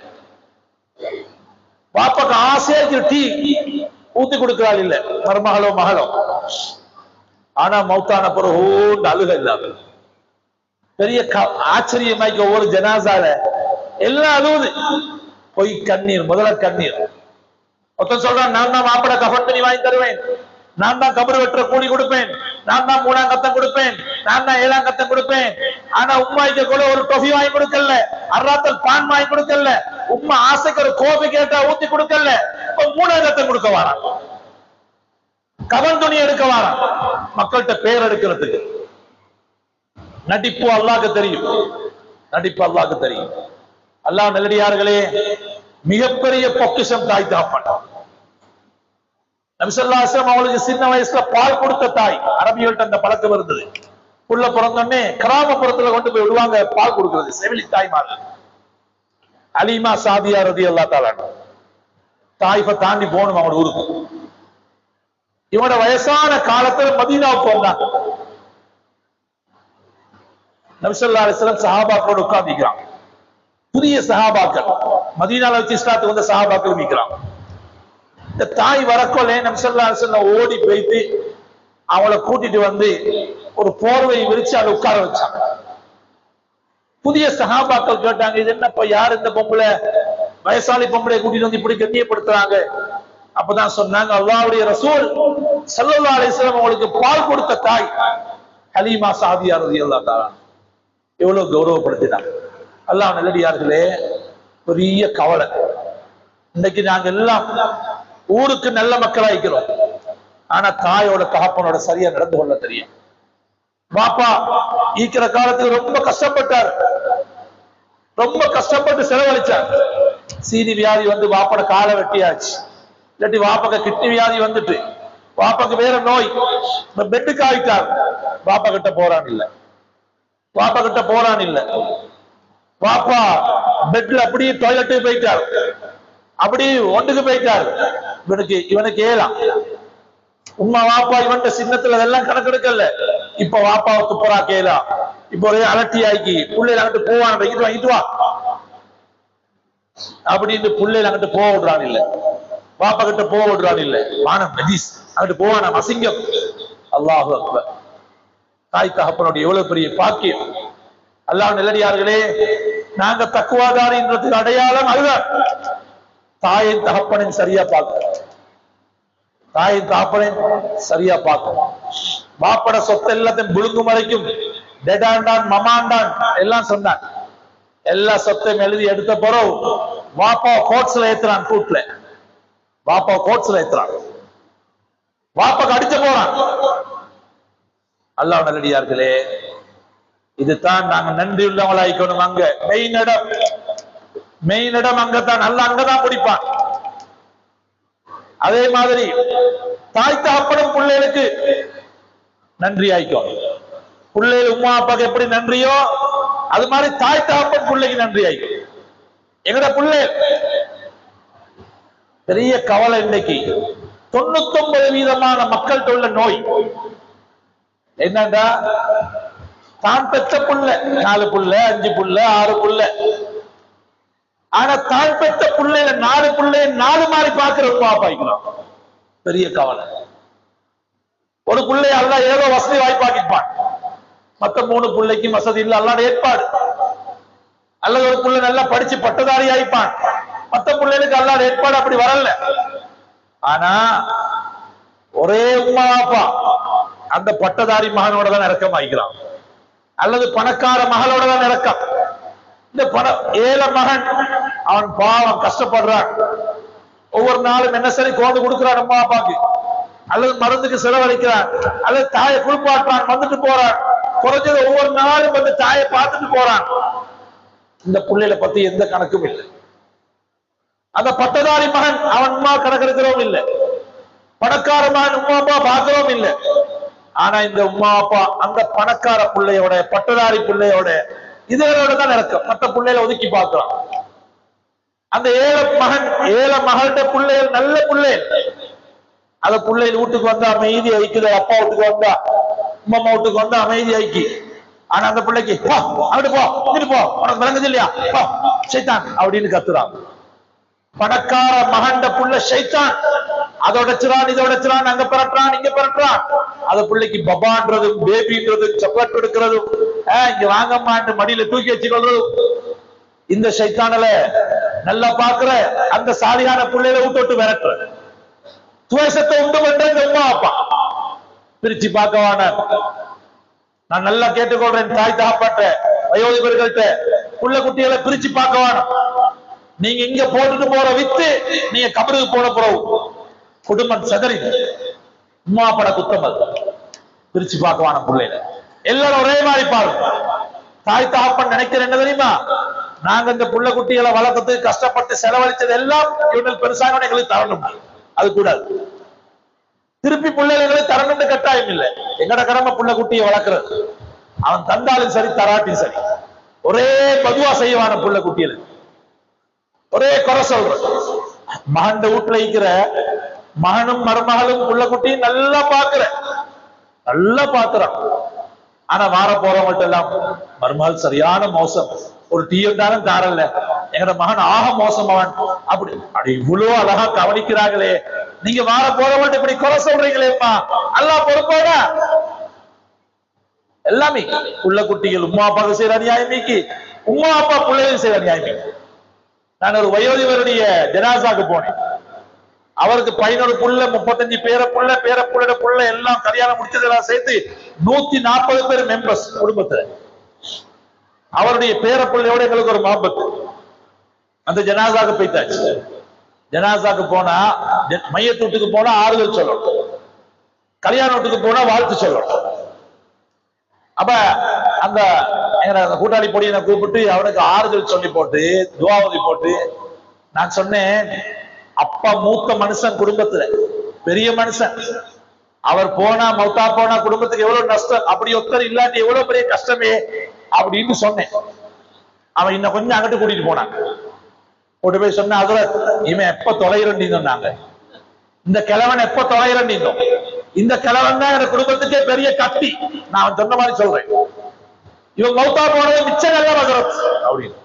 வாப்பாக்கு ஆசையா டீ ஊத்தி கொடுக்கிறாள் இல்ல மருமகளோ மகளோ. ஆனா மௌத்தான பிறகு அழுக இல்லாத பெரிய ஆச்சரியமாய்க்கு ஒவ்வொரு ஜனாசால எல்லாம் அழுவுது. பொய் கண்ணீர், முதல்ல கண்ணீர். ஒருத்தன் சொல்றான், நான் தான் மாப்பிட கஃன் துணி வாங்கி தருவேன், நான் தான் கபர் வெட்டுற கூலி கொடுப்பேன், நான் தான் 3ஆம் கத்தம் கொடுப்பேன், நான் தான் 7ஆம் கத்தம் கொடுப்பேன். ஆனா உம்மாய்க்கு கூட ஒரு டொஃபி வாங்கி கொடுக்கல, அர்ராத்தல் பான் வாங்கி கொடுக்கல, உம்மா ஆசைக்கு ஒரு கோபி கேட்டா ஊத்தி கொடுக்கல. இப்ப 3ஆம் கத்தம் கொடுக்க வாரான், கஃன் துணி எடுக்க வாரான், மக்கள்கிட்ட பேர் எடுக்கிறதுக்கு. நடிப்பு அல்லாஹ்க்கு தெரியும், நடிப்பு அல்லாஹ்க்கு தெரியும். அல்லாஹ் நல்லடியார்களே, மிகப்பெரிய பொக்கிஷம் தாய் தகப்பன். நபி ஸல்லல்லாஹு அலைஹி வஸல்லம் அவங்களுக்கு சின்ன வயசுல பால் கொடுத்த தாய். அரபிகள்ட்ட அந்த பழக்கம் இருந்தது. புள்ள பிறந்தோடனே கிராமப்புறத்துல கொண்டு போய் விடுவாங்க பால் கொடுக்கிறது, செவிலி தாய்மார்கள். அலிமா சாதியா ரலியல்லாஹு தஆலா தாயிஃபை தாண்டி போகணும் அவங்க ஊருக்கு. இவனோட வயசான காலத்துல மதீனாவுக்கு வந்தாங்க. நபி ஸல்லல்லாஹு அலைஹி வஸல்லம் சஹாபாக்களோட உட்கார்ந்திருக்கிறாங்க. புதிய சஹாபாக்கள், மதீனால வச்சு இஸ்லாத்துக்கு வந்த சஹாபாக்கள் இருக்கிறாங்க. இந்த தாய் வரக்கொள்ளே நபி ஸல்லல்லாஹு அலைஹி வஸல்லம் ஓடி போயிட்டு அவளை கூட்டிட்டு வந்து ஒரு போர்வை விரிச்சு அதை உட்கார வச்சாங்க. புதிய சஹாபாக்கள் கேட்டாங்க, இது என்னப்பா, யார் இந்த பொம்பளை, வயசாளி பொம்பளை கூட்டிட்டு வந்து இப்படி கண்ணியப்படுத்துறாங்க? அப்பதான் சொன்னாங்க, அல்லாஹ்வுடைய ரசூல் ஸல்லல்லாஹு அலைஹி வஸல்லம் அவங்களுக்கு பால் கொடுத்த தாய் ஹலீமா சாதியா ரலியல்லாஹு தஆலா. எவ்வளவு கௌரவப்படுத்தினாங்க. அல்லாஹ் நல்லடியார்களே, பெரிய கவலை. இன்னைக்கு நாங்க எல்லாம் ஊருக்கு நல்ல மக்களா இருக்கிறோம். ஆனா தாயோட தகப்பனோட சரியா நடந்து கொள்ள தெரியும். பாப்பா ஈக்கிற காலத்துக்கு ரொம்ப கஷ்டப்பட்டார், ரொம்ப கஷ்டப்பட்டு செலவழிச்சார். சீனி வியாதி வந்து வாப்பட காலை வெட்டியாச்சு, இல்லாட்டி வாப்பக கிட்னி வியாதி வந்துட்டு, வாப்பாக்கு வேற நோய், பெட்டுக்கு ஆயிட்டார். வாப்பா கிட்ட போறான் இல்ல, வாப்பா கிட்ட போறான் இல்ல. வாப்பா பெட்ல அப்படியே டாய்லெட்டுக்கு போயிட்டார், அப்படி ஒன்றுக்கு போயிட்டார். இவனுக்கு ஏலாம். உம்மா வாப்பா இவன் சின்னத்துல அதெல்லாம் கணக்கெடுக்கல. இப்ப வாப்பாவுக்கு போறா கேளா, இப்ப ஒரே அலட்டி ஆக்கி புள்ளையில அங்கிட்டு போவான், வாங்கிட்டு வா அப்படின்னு புள்ளையில அங்கிட்டு போக விடுறான் இல்ல, வாப்பா கிட்ட போக விடுறான் இல்ல. வானம் நஜீஸ், அங்கிட்டு போவான அசிங்கம். அல்லாஹு அக்பர். தாய் தகப்பனுடைய எவ்வளவு பெரிய பாக்கியம். அல்லாஹ் நல்லடியார்களே, நாங்க தக்குவாதாரின்றதுக்கு அடையாளம் அதுதான். தாயின் தகப்பனின் சரியா பார்க்க, தாயின் தகப்பனின் சரியா பார்க்கணும். பாப்பட சொத்து எல்லாத்தையும் புழுங்கும் வரைக்கும் டெடாண்டான் மமாண்டான் எல்லாம் சொன்னான். எல்லா சொத்தையும் எழுதி எடுத்த பிறகு வாப்பா கோட்ஸ்ல ஏத்துறான், கூட்ல வாப்பா கோட்ஸ்ல ஏத்துறான், வாப்பாக்கு அடிச்ச போறான். அல்லாஹ் நல்லடியார்களே, இதுதான் நாங்க நன்றி உள்ளவங்களாய்க்கணும். அங்க மெயின் இடம் அங்கதான், அல்ல அங்கதான் பிடிப்பான். அதே மாதிரி தாய் தகப்பனும் பிள்ளைகளுக்கு நன்றி ஆயிக்கும். பிள்ளைகள் உமா அப்பாக்கு எப்படி நன்றியோ அது மாதிரி தாய் தகப்பன் பிள்ளைக்கு நன்றி ஆயிக்கும். எங்கட பிள்ளை பெரிய கவலை. இன்னைக்கு 99% மக்கள்கிட்ட உள்ள நோய் என்னடா, தான் பெற்ற புள்ள 4 புள்ள 5 புள்ள 6 புள்ள, ஆனா தான் பெற்ற பிள்ளைல 4 பிள்ளை 4 மாதிரி பாக்குற உமா பாய்க்கலாம். பெரிய கவலை. ஒரு பிள்ளை அல்லாஹ் ஏதோ வசதி வாய்ப்பாக்கிப்பான், மத்த 3 பிள்ளைக்கு வசதி இல்ல, அல்லாஹ் ஏற்பாடு. அல்லது ஒரு பிள்ளை நல்லா படிச்சு பட்டதாரி ஆயிப்பான், மத்த பிள்ளைகளுக்கு அல்லாஹ் ஏற்பாடு அப்படி வரல. ஆனா ஒரே உமா அப்பா அந்த பட்டதாரி மகனோட தான் இறக்கம் ஆகிக்கிறான், அல்லது பணக்கார மகளோட தான் இறக்கம். இந்த ஏழை மகன் அவன் பாவம் கஷ்டப்படுறான். ஒவ்வொரு நாளும் என்ன சரி கோந்து கொடுக்கிறான் அம்மா அப்பாக்கு, அல்லது மருந்துக்கு செலவழிக்கிறான், அல்லது தாயை குளிப்பாட்டுறான், வந்துட்டு போறான். குறைஞ்சது ஒவ்வொரு நாளும் வந்து தாயை பார்த்துட்டு போறான். இந்த பிள்ளைகளை பத்தி எந்த கணக்கும் இல்லை. அந்த பட்டதாரி மகன் அவன் உமா கணக்கெடுக்கிறோம் இல்லை, பணக்கார மகன் உமா அப்பா பார்க்கிறோம் இல்லை. ஆனா இந்த உமா அப்பா அந்த பணக்கார பிள்ளையோட பட்டதாரி பிள்ளையோட இதோட தான் இறக்கம், மற்ற பிள்ளைகளை ஒதுக்கி பார்க்கலாம். அந்த ஏழை மகள்கிட்ட பிள்ளைகள் நல்ல பிள்ளைகள், அந்த பிள்ளைகள் வீட்டுக்கு வந்தா அமைதி ஐக்குது, அப்பா வீட்டுக்கு வந்தா உமா வீட்டுக்கு வந்தா அமைதி ஐக்கி. ஆனா அந்த பிள்ளைக்கு போ அப்படி போ இங்கிட்டு போ, உனக்கு விளங்குது இல்லையா, போ சைத்தான் அப்படின்னு கத்துறான். பணக்கார மகண்ட புள்ள சைத்தான், அதோடச்சுறான் இதோடச்சுறான், அங்க பிறட்டுறான் இங்க பிறட்டுறான். அந்த பிள்ளைக்கு பபான்றதும் பேபின்றதும் சாக்லேட் எடுக்கிறதும் இங்க வாங்கம்மான்னு மடியில தூக்கி வச்சுக்கொள்றதும். இந்த சைத்தானல நல்லா பாக்குற அந்த சாலியான பிள்ளைகளை விட்டு விரட்டுற துவேஷத்தை உண்டு பண்ற இந்த உமா அப்பா பிரிச்சு பார்க்கவான. நான் நல்லா கேட்டுக்கொள்றேன், தாய் தகப்பட்ட வயோதிபர்கள்ட்ட புள்ள குட்டிகளை பிரிச்சு பார்க்கவான. நீங்க இங்க போட்டுட்டு போற வித்து நீங்க கபருக்கு போன பிறகு குடும்பம் சதறி உமா பட குத்தம். அது பிரிச்சு பார்க்கவான பிள்ளைல எல்லாரும் ஒரே மாதிரி பாருங்க. தாய் தகப்பன் நினைக்கிற என்ன தெரியுமா, நாங்க இந்த புள்ள குட்டிகளை வளர்க்கறதுக்கு கஷ்டப்பட்டு செலவழிச்சது எல்லாம் இவர்கள் பெருசாக எங்களுக்கு தரணும். அது கூடாது. திருப்பி பிள்ளைகளை தரணும்னு கட்டாயம் இல்லை. எங்கட கடமை புள்ள குட்டியை வளர்க்கறது. அவன் தந்தாலும் சரி தராட்டியும் சரி, ஒரே பதுவா செய்வான புள்ள குட்டியில, ஒரே குறை சொல்ற. மகன் வீட்டுல இருக்கிற மகனும் மருமகளும் புள்ள குட்டியும் நல்லா பாக்குறான். ஆனா வார போறவங்கள்ட்ட எல்லாம் மருமகள் சரியான மோசம், ஒரு டீ இருந்தாலும் தாரல்ல, எங்கட மகன் ஆக மோசமாவன், அப்படி அப்படி இவ்வளவு அழகா கவனிக்கிறாங்களே, நீங்க வார போறவங்கள்ட்ட இப்படி குறை சொல்றீங்களேப்பா, அல்லாஹ் பொறுப்போட எல்லாமே புள்ள குட்டிகள் உம்மா அப்பாவுக்கு செய்யற அநியாயமிக்கு, உம்மா அப்பா பிள்ளைகள் செய்யற அநியாயமிக்கு. நான் ஒரு வயோதிபருடைய ஜனாசாக்கு போனேன். அவருக்கு 11 புள்ள, 35 பேர புள்ள எல்லாம் கல்யாணம் முடிச்சதெல்லாம் சேர்த்து 140 பேர் மெம்பர்ஸ் குடும்பத்துல. அவருடைய பேர பிள்ளையோட எங்களுக்கு ஒரு மாபத்து. அந்த ஜனாசாக்கு போய்த்தாச்சு. ஜனாசாக்கு போனா மையத்து வீட்டுக்கு போனா ஆறுதல் சொல்லணும், கல்யாண வீட்டுக்கு போனா வாழ்த்து சொல்லணும். அப்ப அந்த கூட்டாளி பொடியனை கூப்பிட்டு அவனுக்கு ஆறுதல் சொல்லி போட்டு துவாவதி போட்டு நான் சொன்னேன், அப்பா மூத்த மனுஷன், குடும்பத்துல பெரிய மனுஷன், அவர் போனா மௌத்தா போனா குடும்பத்துக்கு எவ்வளவு நஷ்டம், அப்படி ஒருத்தர் இல்லாட்டி எவ்வளவு பெரிய கஷ்டமே அப்படின்னு சொன்னேன். அவன் இன்னும் கொஞ்சம் அங்கிட்டு கூட்டிட்டு போனான். கூட்டு போய் சொன்ன, அதுல இவன் எப்ப தொலைகிறன்னு சொன்னாங்க, இந்த கிழவன் எப்ப தொலைகிறன்னு, இந்த கிழவன் தான் என் குடும்பத்துக்கே பெரிய கத்தி. நான் சொன்ன மாதிரி சொல்றேன், இவன் மௌத்தா போனது மிச்ச நல்ல வகரத் அப்படின்னு.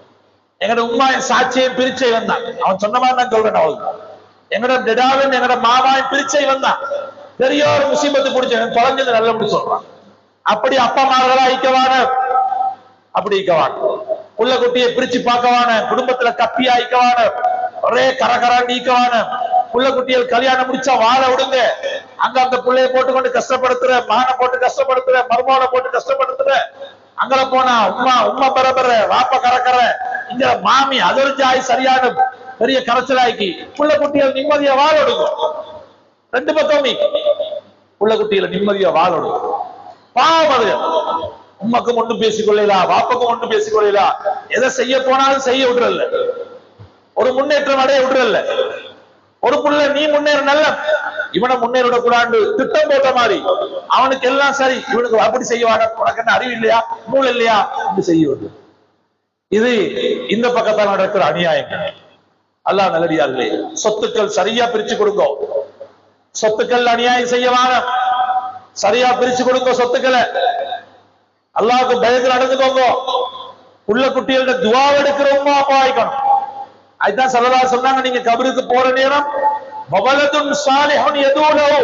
எங்கட உம்மா சாட்சியை பிரிச்சை வந்தான். அவன் சொன்ன மாதிரி நான் சொல்றேன். அவளுக்கு எங்கட டெடாவின் எங்கட மாமாவின் பிரிச்சை வந்தான். பெரிய ஒரு முசீபத்து பிடிச்சவன் தொலைஞ்சது நல்ல அப்படி சொல்றான். அப்படி அப்பா மார்களா ஐக்கவான, அப்படி ஐக்கவான புள்ள குட்டியை பிரிச்சு பார்க்கவான, குடும்பத்துல கப்பியா ஐக்கவான, ஒரே கரகராண்டி ஐக்கவான, புள்ள குட்டிகள் கல்யாணம் முடிச்சா வாழ விடுங்க, அங்க அந்த பிள்ளைய போட்டுக்கொண்டு கஷ்டப்படுத்துற, மகனை போட்டு கஷ்டப்படுத்துற, மருமகனை போட்டு கஷ்டப்படுத்துற, அங்கல போனா உம்மா பரபர வாப்ப கறக்கற, இங்க மாமி அது ஒரு ஜாய் சரியான பெரிய கரைச்சலாக்கி புள்ள குட்டிகள் நிம்மதியா வாழ விடுங்க. ரெண்டு பக்கம் நீ புள்ள குட்டிகளை நிம்மதியா வாழ விடுங்க. பாவம் அது. உம்மக்கும் ஒன்று பேசிக்கொள்ளலா, வாப்பக்கும் ஒன்று பேசிக்கொள்ளலா, எதை செய்ய போனாலும் செய்ய விடுறல்ல, ஒரு முன்னேற்றம் அடைய விடுறல்ல. ஒரு புள்ள நீ முன்னேற நல்ல, இவனை முன்னேறிட கூடாது திட்டம் போட்ட மாதிரி அவனுக்கு எல்லாம் சரி, இவனுக்கு அப்படி செய்வான, உனக்கு என்ன அறிவு இல்லையா, நூல் இல்லையா, அப்படி செய்வது. இது இந்த பக்கத்தால் நடக்கிற அநியாயங்கள். அல்லாஹ் நல்லடியார்களே, சொத்துக்கள் சரியா பிரிச்சு கொடுங்க. சொத்துக்கள் அநியாயம் செய்யவான, சரியா பிரிச்சு கொடுங்க சொத்துக்களை. அல்லாஹ்வுக்கு பயந்து நடந்துக்கோங்க. புள்ள குட்டிகளோட துஆ எடுக்கிறவங்க அப்பா ஆயிக்கணும். அதுதான் ஸல்லல்லாஹு சொன்னாங்க, நீங்க கபருக்கு போற நேரம் வவலதுன் ஸாலிஹுன் யதூலஹு,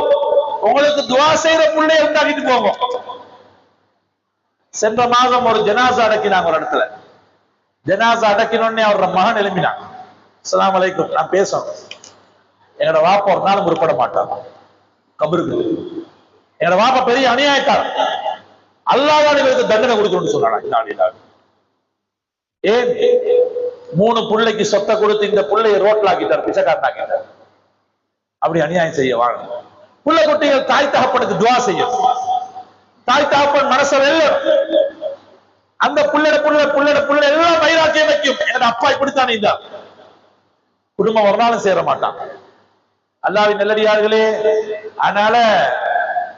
உங்களுக்கு துஆ செய்யற புள்ளைய உண்டாக்கிட்டு போங்க. சென்ற மாதம் ஒரு ஜனாசா அடக்கினாங்க ஒரு இடத்துல. ஜனாசா அடக்கினோடனே அவரோட மகன் எழுப்பினான், அஸ்ஸலாமு அலைக்கும், நான் பேசணும். என்னோட வாப்பா ஒரு நாள் முற்பட மாட்டாங்க கபருக்கு. என்னோட வாப்பா பெரிய அநியாயக்காரன், அல்லாஹ் தான் இவருக்கு தண்டனை கொடுக்கணும்னு சொன்னாங்க. ஏன் 3 பிள்ளைக்கு சொத்தை கொடுத்து இந்த பிள்ளையை ரோட்ல ஆக்கிட்டார், பிச்சைக்காரன் ஆக்கிட்டார். அப்படி அநியாயம் செய்ய வாங்க. புள்ள குட்டிகள் தாய் தகப்பனுக்கு துஆ செய்யும். தாய் தகப்பன் மனசை வெல்லும். அந்த புள்ளட எல்லாம் வைராக்கியம் வைக்கும். என் அப்பா இப்படித்தான் இருந்தா, குடும்பம் ஒரு நாளும் சேர மாட்டான். அல்லாஹ்வின் நல்லடியார்களே, அதனால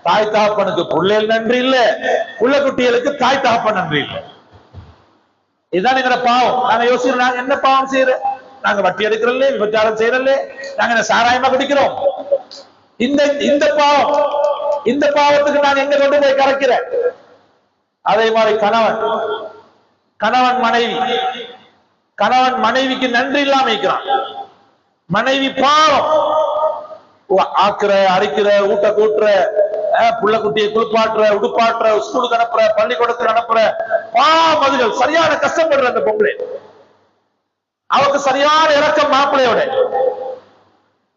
தாய் தகப்பனுக்கு புள்ளைகள் நன்றி இல்ல, புள்ள குட்டிகளுக்கு தாய் தகப்பன் நன்றி இல்லை. இதுதான் எங்கட பாவம். நாங்க யோசிக்கிறோம், நாங்க என்ன பாவம் செய்யறோம்? நாங்க வட்டி எடுக்கிறோம், விபச்சாரம் செய்யறோம், நாங்க சாராயமா குடிக்கிறோம். இந்த பாவம், இந்த பாவத்துக்கு நான் எங்க கொண்டு போய் கரைக்கிறேன்? அதே மாதிரி கணவன் மனைவிக்கு நன்றி இல்லாம இருக்கிறான். மனைவி பாவம், ஆக்குற, அரைக்கிற, ஊட்ட கூட்டுற, புள்ள குட்டியை குளிப்பாட்டுற, உடுப்பாட்டுற, ஸ்கூலுக்கு அனுப்புற, பள்ளிக்கூடத்துக்கு அனுப்புற, பாவம் சரியான கஷ்டப்படுற அந்த பொம்பளை. அவருக்கு சரியான இறக்கம் மாப்பிள்ளையோட.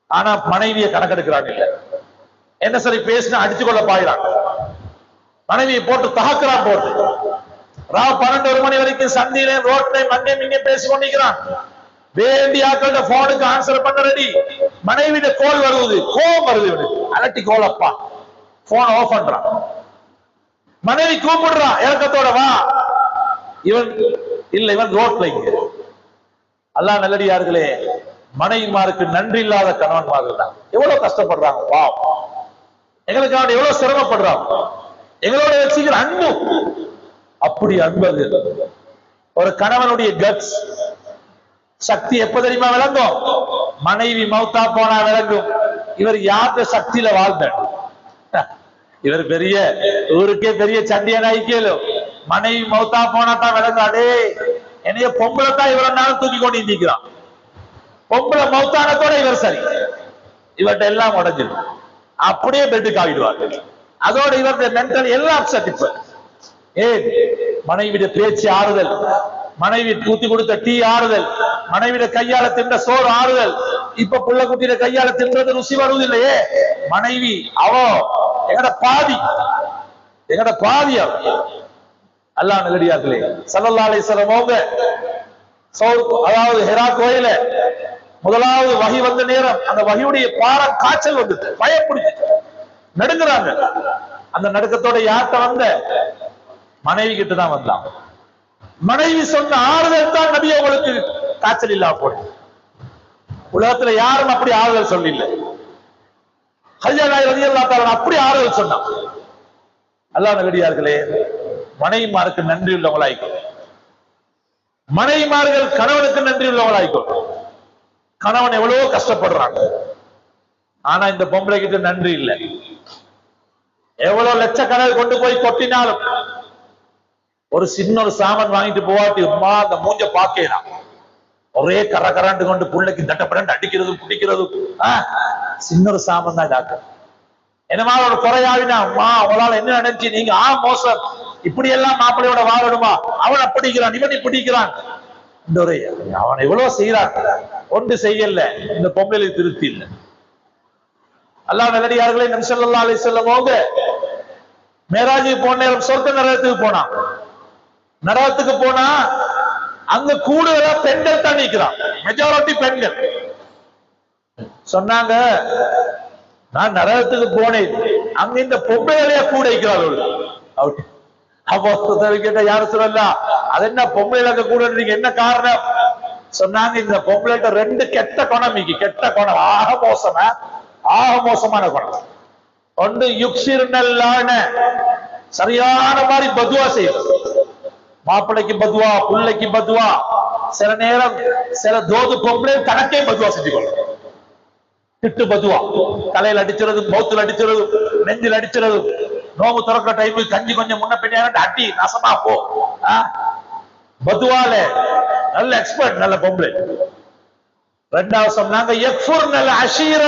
ஆனா மனைவியை கணக்கெடுக்கிறாங்க இல்ல. என்ன சரி பேசினா அடிச்சு கொள்ள பாயிறான், மனைவியை போட்டு தகக்கிறான். போட்டு ராவ் 12 மணி வரைக்கும் சந்தியில ரோட்ல மங்கே மிங்கே பேசி கொண்டிருக்கிறான். வேண்டிய ஆக்கள போனுக்கு ஆன்சர் பண்ண ரெடி. மனைவிட கோல் வருவது, கோபம் வருது இவனுக்கு. அலட்டி கோலப்பா, போன் ஆஃப் பண்றான். மனைவி கூப்பிடுறான் இறக்கத்தோட, வா. இவன் ரோட்ல அல்லாஹ் நல்லடியார்களே, மனைவிமாருக்கு நன்றி இல்லாத கணவன்மார்கள் தான் எவ்வளவு கஷ்டப்படுறாங்க. பாவம், எங்களுக்கு அவன் எவ்வளவு சிரமப்படுறான். எங்களோட வச்சுக்கிற அன்பு அப்படி அன்பது. ஒரு கணவனுடைய கட்ஸ் சக்தி எப்ப தெரியுமா விளங்கும்? மனைவி மௌத்தா போனா விளங்கும். இவர் யார்கிட்ட சக்தியில வாழ்ந்த, இவர் பெரிய ஊருக்கே பெரிய சண்டியன் ஐக்கியலும் மனைவி மௌத்தா போனா தான் விளங்காடே. என்னைய பொம்பளை தான் இவ்வளவு நாள் தூக்கி கொண்டு நிற்கிறான். பொம்பளை மௌத்தானத்தோட இவர் சரி, இவர்கிட்ட எல்லாம் உடஞ்சிடும். அப்படியே பெட்டுக்கு ஆகிடுவார்கள். அதோட இவருடைய மென்டல் எல்லாம் அப்செட். இப்ப ஏன் மனைவிட பேச்சு ஆறுதல், மனைவி ஊத்தி கொடுத்த டீ ஆறுதல், மனைவிட கையால தின்ற சோறு ஆறுதல். இப்ப புள்ள குட்டியில கையால தின்றது ருசி வருவதில்லையே. மனைவி அவ எங்கட பாதி, எங்கட பாதி. அல்லாஹ் நல்லடியார்களே, ஸல்லல்லாஹு அலைஹி வஸல்லம் அவங்க அதாவது ஹிரா கோயில முதலாவது வஹி வந்த நேரம் அந்த வஹியுடைய பாரம் காய்ச்சல் வந்துட்டு பயப்படுச்சு, நடுங்குறாங்க. அந்த நடுக்கத்தோட யார்கிட்ட வந்த? மனைவி கிட்ட தான் வந்தான். மனைவி சொன்ன ஆறுதல் தான் நபி அவங்களுக்கு காய்ச்சல் இல்லா போடு. உலகத்துல யாரும் அப்படி ஆறுதல் சொல்லல. ஹஜ்ஜா நாயகம் ரலியல்லாஹு தஆலா அப்படி ஆறுதல் சொன்னான். அல்லாஹ் நல்லடியார்களே, மனைவிமாருக்கு நன்றி உள்ளவங்களாய்க்கும். மனைவிமார்கள் கணவனுக்கு நன்றி உள்ளவங்களாய்க்கும். கணவன் எவ்வளவோ கஷ்டப்படுறாங்க, ஆனா இந்த பொம்பளை கிட்ட நன்றி இல்லை. எவ்வளவு லட்சக்கணக்கில் கொண்டு போய் கொட்டினாலும் ஒரு சின்ன ஒரு சாமான் வாங்கிட்டு போவாட்டி அம்மா அந்த மூஞ்ச பாக்கலாம். ஒரே கரண்டு கொண்டு புள்ளைக்கு தட்டப்பட அடிக்கிறதும் பிடிக்கிறதும் சின்ன ஒரு சாமான் தான் டாக்டர். என்னமா ஒரு குறையாவினா அம்மா அவளால் என்ன நினைச்சு நீங்க மோசம் இப்படி எல்லாம் மாப்பிள்ளையோட வாழணுமா, அவனை பிடிக்கிறான் இவனை பிடிக்கிறான். இந்த ஒரு அவன் எவ்வளவு செய்யறான், ஒன்று செய்யல. இந்த பொம்பளைக்கு திருப்தி இல்லை. அல்லாஹ் நல்லடியார்களே, நபி ஸல்லல்லாஹு அலைஹி வஸல்லம் அவங்க மேராஜுக்கு போன நேரம் சொர்க்க நரகத்துக்கு போனான். நரகத்துக்கு போனா அங்க கூடுதலா பெண்கள் தான் நிற்கிறான், மெஜாரிட்டி பெண்கள். சொன்னாங்க, நான் நரகத்துக்கு போனேன், அங்க இந்த பொம்பளையா கூட இருக்கிறார்கள். அப்போ கேட்ட யாரும் சொல்லலாம், அது என்ன பொம்பளை அங்க கூட என்ன காரணம்? சொன்னாங்க, இந்த பொம்பளைட்ட ரெண்டு கெட்ட குணம், கெட்ட குணம், ஆக மோசமான குணம். ஒன்று யுக்சிர்னல்லான சரியான மாதிரி பதுவா செய்யும். மாப்பிள்ளைக்கு பதுவா, பிள்ளைக்கு பதுவா, சில நேரம் சில தோது பொம்பளை தனக்கே பதுவா செஞ்சு கொள்ளும். திட்டு பதுவா, தலையில் அடிச்சிருது, மௌத்துல அடிச்சிருது, நெஞ்சில் அடிச்சிருது. நோம்பு திறக்கிற டைம் கஞ்சி கொஞ்சம் முன்ன பின்ன அடி நசமா போ. பதுவால நல்ல எக்ஸ்பர்ட், நல்ல பொம்பளை. ரெண்டாவது சொன்னாங்க, யக்ஃபுர் நல்ல அஷீர,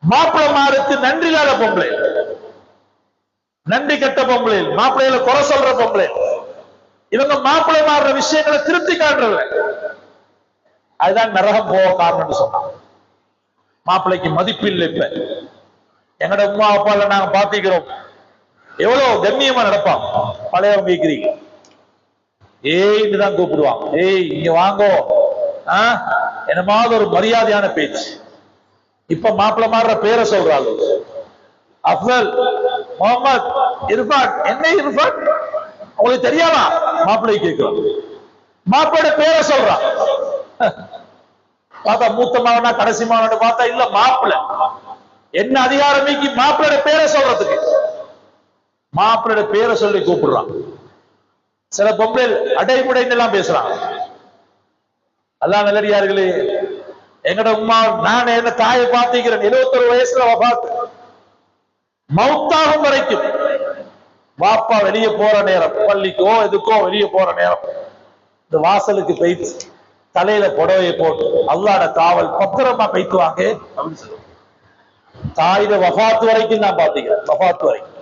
மாப்பிளமாருக்கு நன்றி இல்லாத பொம்பளை, நன்றி கெட்ட பொம்பளை, மாப்பிள்ளையில குறை சொல்ற பொம்பளை. இவங்க மாப்பிள்ளை மாறுற விஷயங்களை திருப்தி காட்டுறல. அதுதான் நரகம் போக காரணம்னு சொன்னாங்க. மாப்பிள்ளைக்கு மதிப்பு இல்லை. இப்ப எங்கட உமா அப்பால நாங்க பாத்திக்கிறோம், எவ்வளவு கண்ணியமா நடப்பாங்க. பழையவங்க கேக்குறீங்க, ஏன்னு தான் கூப்பிடுவாங்க. ஏய் இங்க வாங்கோ, என்னமாவது ஒரு மரியாதையான பேச்சு. இப்ப மாப்பிள்ளை மாறுற பேரை சொல்றாங்க. அஃபல், முகமது, இர்ஃபான். என்ன இர்ஃபான் உங்களுக்கு தெரியாமா? மாப்பிள்ளை கேட்கிறோம், மாப்பிள்ளோட பேரை சொல்றான். பார்த்தா மூத்த மாவனா கடைசி மாவன பார்த்தா இல்ல, மாப்பிள்ளை. என்ன அதிகாரமிக்கு மாப்பிள்ளோட பேரை சொல்றதுக்கு? மாப்பிள்ளோட பேரை சொல்லி கூப்பிடுறான். சில பொம்பளை அடைமுடைன்னு எல்லாம் பேசுறாங்க. அல்லாஹ் நல்லடியார்களே, எங்கட உமா, நான் என்ன தாயை பார்த்திக்கிறேன், 71 வயசுல வஃபாத். மௌத்தாகும் வரைக்கும் வாப்பா வெளியே போற நேரம், பள்ளிக்கோ எதுக்கோ வெளியே போற நேரம், இந்த வாசலுக்கு போயிட்டு தலையில புடவையை போட்டு அல்லாஹ்வோட காவல் பத்திரமா போய்த்துவாங்க அப்படின்னு சொல்லுவாங்க. தாயிட வஃபாத் வரைக்கும் நான் பார்த்திக்கிறேன், வஃபாத் வரைக்கும்.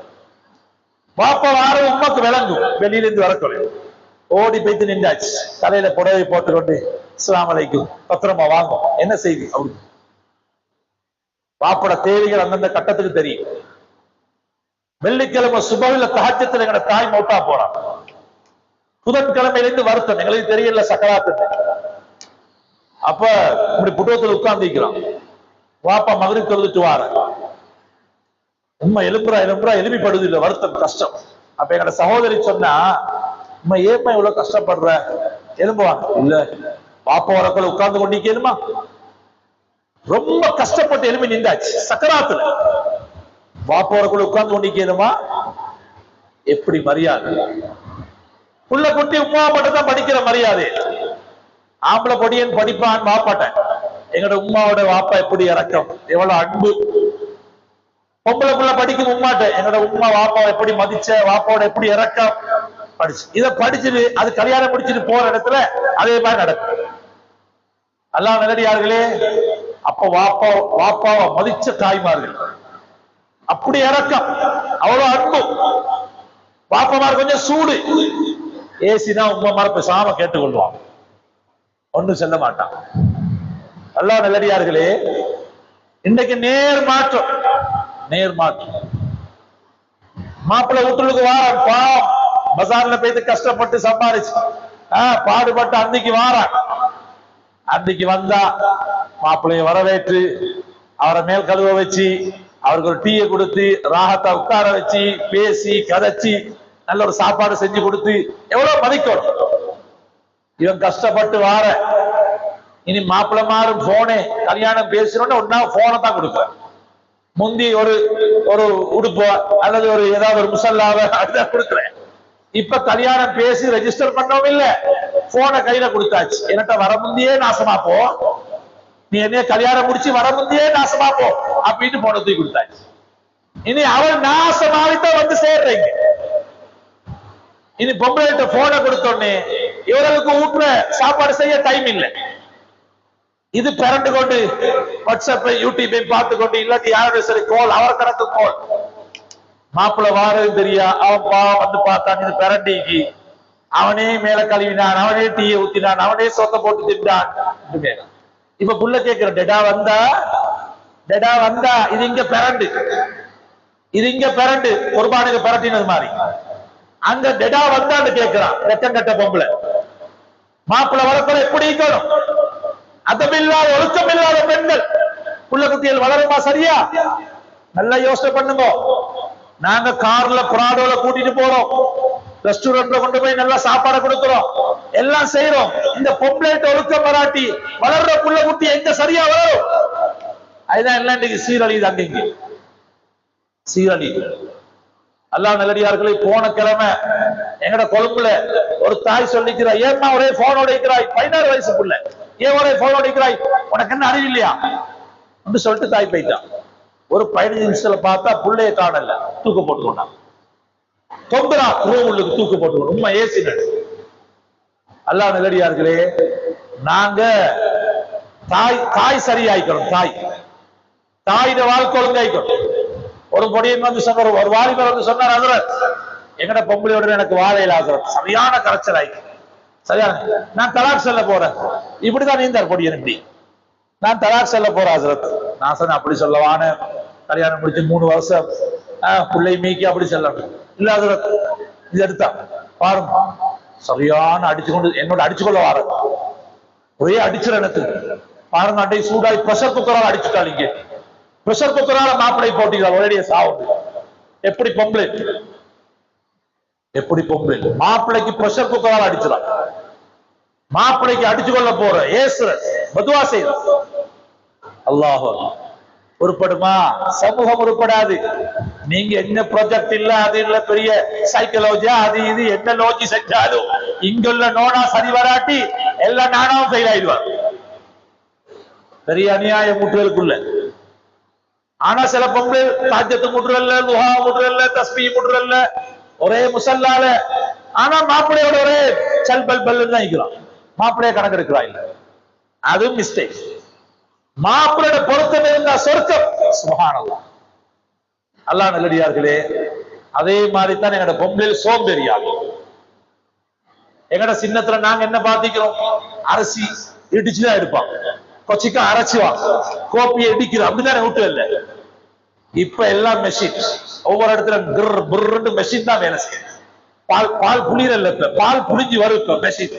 வாப்பா வார உமாக்கு விளங்கும், வெளியில இருந்து வரக்கூடிய ஓடி போய்த்து நின்றாச்சு, தலையில புடவை போட்டுக்கொண்டு அஸ்ஸலாமு அலைக்கும், பத்திரமா வாங்கும், என்ன செய்தி அப்படி. வாப்போட தேவைகள் அந்தந்த கட்டத்துக்கு தெரியும். வெள்ளிக்கிழமை சுபவில தஹஜ்ஜுல எங்க தாய் மௌத்தா போறான். புதன்கிழமையிலிருந்து வருத்தம், எங்களுக்கு தெரியல சக்கராத்து. அப்ப இப்படி புட்டத்துல உட்கார்ந்துக்கிறான். வாப்பா மகரிப் தொழுதுட்டு வார, உண்மை எழுப்புறா எழுப்பிப்படுது இல்ல, வருத்தம் கஷ்டம். அப்ப எங்கட சகோதரி சொன்னா, உண்மை ஏப்பா இவ்வளவு கஷ்டப்படுற, எழும்புவாங்க இல்ல பாப்பா வரக்குள்ள உட்கார்ந்து கொண்டிருக்கணுமா? ரொம்ப கஷ்டப்பட்டு எலும்பி நின்றாச்சு சக்கராத்துல. பாப்பா வரக்குள்ள உட்கார்ந்து கொண்டிருக்கணுமா? எப்படி மரியாதை! புள்ள குட்டி உமா மட்டும் தான் படிக்கிற மரியாதை. ஆம்பளை பொடியன் படிப்பான் வாப்பாட்டேன். எங்கட உமாவோட வாப்பா எப்படி இறக்கம், எவ்வளவு அன்பு. பொம்பளை புள்ள படிக்கும் உமாட்ட, எங்கட உமா வாப்பா எப்படி மதிச்ச, வாப்பாவோட எப்படி இறக்கம் படிச்சு. இதை படிச்சுட்டு அது கல்யாணம் முடிச்சுட்டு போற இடத்துல அதே மாதிரி நடக்கும். அல்லாஹ் நல்லடியார்களே, அப்ப வாப்பாவை மதிச்ச தாய்மார்கள் அப்படி இறக்கம், அவ்வளவு அன்பு. வாப்பமார் கொஞ்சம் சூடு, ஏசினா உமாமார பேசாம கேட்டுக்கொள்வாங்க, ஒன்னும் செல்ல மாட்டான். அல்லாஹ் நல்லடியார்களே, இன்னைக்கு நேர் மாற்றம். மாப்பிள்ளை வீட்டுக்கு வாரான், பாவம் பஜார்ல போயிட்டு கஷ்டப்பட்டு சம்பாரிச்சு பாடுபட்டு அன்னைக்கு வாரான். அன்னைக்கு வந்தா மாப்பிள்ளைய வரவேற்று அவரை மேல் கழுவ வச்சு அவருக்கு ஒரு டீயை கொடுத்து ராகத்தை உட்கார வச்சு பேசி கதைச்சு நல்ல ஒரு சாப்பாடு செஞ்சு கொடுத்து எவ்வளவு மதிக்கணும். இவன் கஷ்டப்பட்டு வார, இனி மாப்பிள்ளை மாறும் போனே கல்யாணம் பேசணும்னு ஒன்னா போனை தான் கொடுப்பேன். முந்தி ஒரு உடுப்போ அல்லது ஒரு ஏதாவது ஒரு முசல்லாவ அதுதான் கொடுக்குறேன். இப்ப கல்யாணம் பேசி ரெஜிஸ்டர் பண்ணவும் இல்ல, போனை கையில கொடுத்தாச்சு. என்னட்ட வர முந்தியே நாசமா போ, நீ என்ன கல்யாணம் முடிச்சு வர முந்தியே நாசமா போ அப்படின்னு போனை தூக்கி கொடுத்தாச்சு. இனி அவள் நாசமாவித்தான் வந்து சேர்றீங்க. இனி பொம்பளைகிட்ட போனை கொடுத்தோடனே இவர்களுக்கு ஊட்டுற சாப்பாடு செய்ய டைம் இல்லை. இது பிறண்டு கொண்டு வாட்ஸ்அப்பை யூடியூபை பார்த்து கொண்டு, இல்லாட்டி யாரோட சரி கோல், அவர் கணக்கு கோல். மாப்பிள்ளை வாரது தெரியா, அவன் வந்து பார்த்தான், இது பிறண்டிக்கு அவனே மேல கழுவினான், அவனே டீயை ஊத்தினான், அவனே சொத்த போட்டு திட்டான். இப்ப புள்ள கேட்கிற, டெடா வந்தா இது இங்க பிறண்டு குர்பானுக்கு பிறட்டினது மாதிரி அங்க டெடா வந்தான்னு கேட்கிறான். ரெக்கம் கட்ட பொம்பளை மாப்பிள்ளை வரப்ப எப்படி இருக்கணும்? அதமில்லாத ஒழுக்கம் இல்லாத பெண்கள் புள்ள குட்டிகள் வளருமா? சரியா? நல்லா யோசனை பண்ணுங்க. நாங்க கார்ல பிராடோல கூட்டிட்டு போறோம், ரெஸ்டாரண்ட்ல கொண்டு போய் நல்லா சாப்பாடு கொடுக்கிறோம், எல்லாம் செய்யறோம். இந்த பொம்பளைட்ட ஒழுக்கம் வராட்டி வளர்ற புள்ள குட்டி எங்க சரியா வளரும்? அதுதான் எல்லாம் இன்னைக்கு சீரழிது. அங்க சீரழி. அல்லாஹ் நல்லடியார்களை, போன கிழமை எங்கட கொழும்புல ஒரு தாய் சொல்லிக்கிறா, ஏமா ஒரே போனோட இருக்கிறாய், 16 வயசு புள்ள, ஏன் ஒரே போனோட இருக்கிறாய், உனக்கு என்ன அறிவு இல்லையா அப்படின்னு சொல்லிட்டு தாய் போயிட்டான். ஒரு 15 நிமிஷத்துல பார்த்தா புள்ளைய காணல, தூக்கு போட்டுக்கொண்டான். தொங்குறா ரூமுள்ளுக்கு தூக்கு போட்டுக்கணும். உண்மை ஏசி நடு. அல்லாஹ் நல்லடியார்களே, நாங்க தாய் சரியாய்க்கணும். தாயிட வாழ்க்கை ஒழுங்காய்க்கணும். ஒரு பொடியன் வந்து சொன்னார், ஒரு வாலிபர் வந்து சொன்னார், ஹஜ்ரத் எங்கட பொம்பளையோட எனக்கு வாழையில ஆகிறது சரியான கரைச்சல் ஆயிடுச்சு, சரியான, நான் தலாக் செல்ல போறேன். இப்படிதான் நீந்தார் பொடியன். இப்படி நான் தலாக் செல்ல போறேன் ஹஜ்ரத். நான் சொன்னேன், அப்படி சொல்லவான, கல்யாணம் முடிச்சு 3 வருஷம் பிள்ளை மீக்கி அப்படி சொல்லணும் இல்ல ஹஜ்ரத். இது எடுத்தா பாருங்க, சரியான அடிச்சுக்கொண்டு என்னோட அடிச்சுக்கொள்ள வார, ஒரே அடிச்சுற எனக்கு பாருங்க. அண்டை சூடாய் பிரஷர் குக்கரால் அடிச்சுட்டாளிங்க. பிரஷர் குக்கரால மாப்பிளை போட்டிகள் ஒரேடிய சாவுது. எப்படி பொம்பளை மாப்பிளைக்கு பிரஷர் குக்கரால் அடிச்சுறான். மாப்பிளைக்கு அடிச்சு கொள்ள போற ஏசுற பதுவா செய்யற. அல்லாஹ் உருப்படுமா? சமூகம் உருப்படாது. நீங்க என்ன ப்ராஜெக்ட் இல்ல, அது இல்ல, பெரிய சைக்கலோஜியா அது இது என்ன லோஜி செஞ்சாலும் இங்குள்ள நோனா சரி வராட்டி எல்லாம் நானாவும் ஃபெயில் ஆயிடுவார். பெரிய அநியாய முற்றுகளுக்குள்ள. ஆனா சில பொம்பளை தாஜத்து முற்றுறல்ல, துஹா முற்றுறல்ல, தஸ்பீ முற்றுறல்ல, ஒரே முசல்லால, ஆனா மாப்பிள்ளையோட ஒரே சல் பல் பல் தான் இருக்கிறான். மாப்பிள்ளைய கணக்கு எடுக்கிறா இல்ல, அது மிஸ்டேக். மாப்பிள்ளையோட பொருத்தம் இருந்தா சொர்க்கம். சுப்ஹானல்லாஹ். அல்லாஹ் நல்லடியார்களே, அதே மாதிரி தான் எங்கட பொம்பளையில் சோம்பேறியாகும். எங்கட சின்னத்துல நாங்க என்ன பாத்திக்கிறோம்? அரிசி இடிச்சுதான் எடுப்பாங்க, கொச்சிக்கா அரைச்சுவாங்க, கோப்பியை இடிக்கிறோம், அப்படித்தானே விட்டு இல்ல. இப்ப எல்லாம் மெஷின், ஒவ்வொரு இடத்துல மெஷின் தான் வேலை செய்யும். பால் புளிரல்ல, பால் புளிஞ்சு வரும் மெஷின்.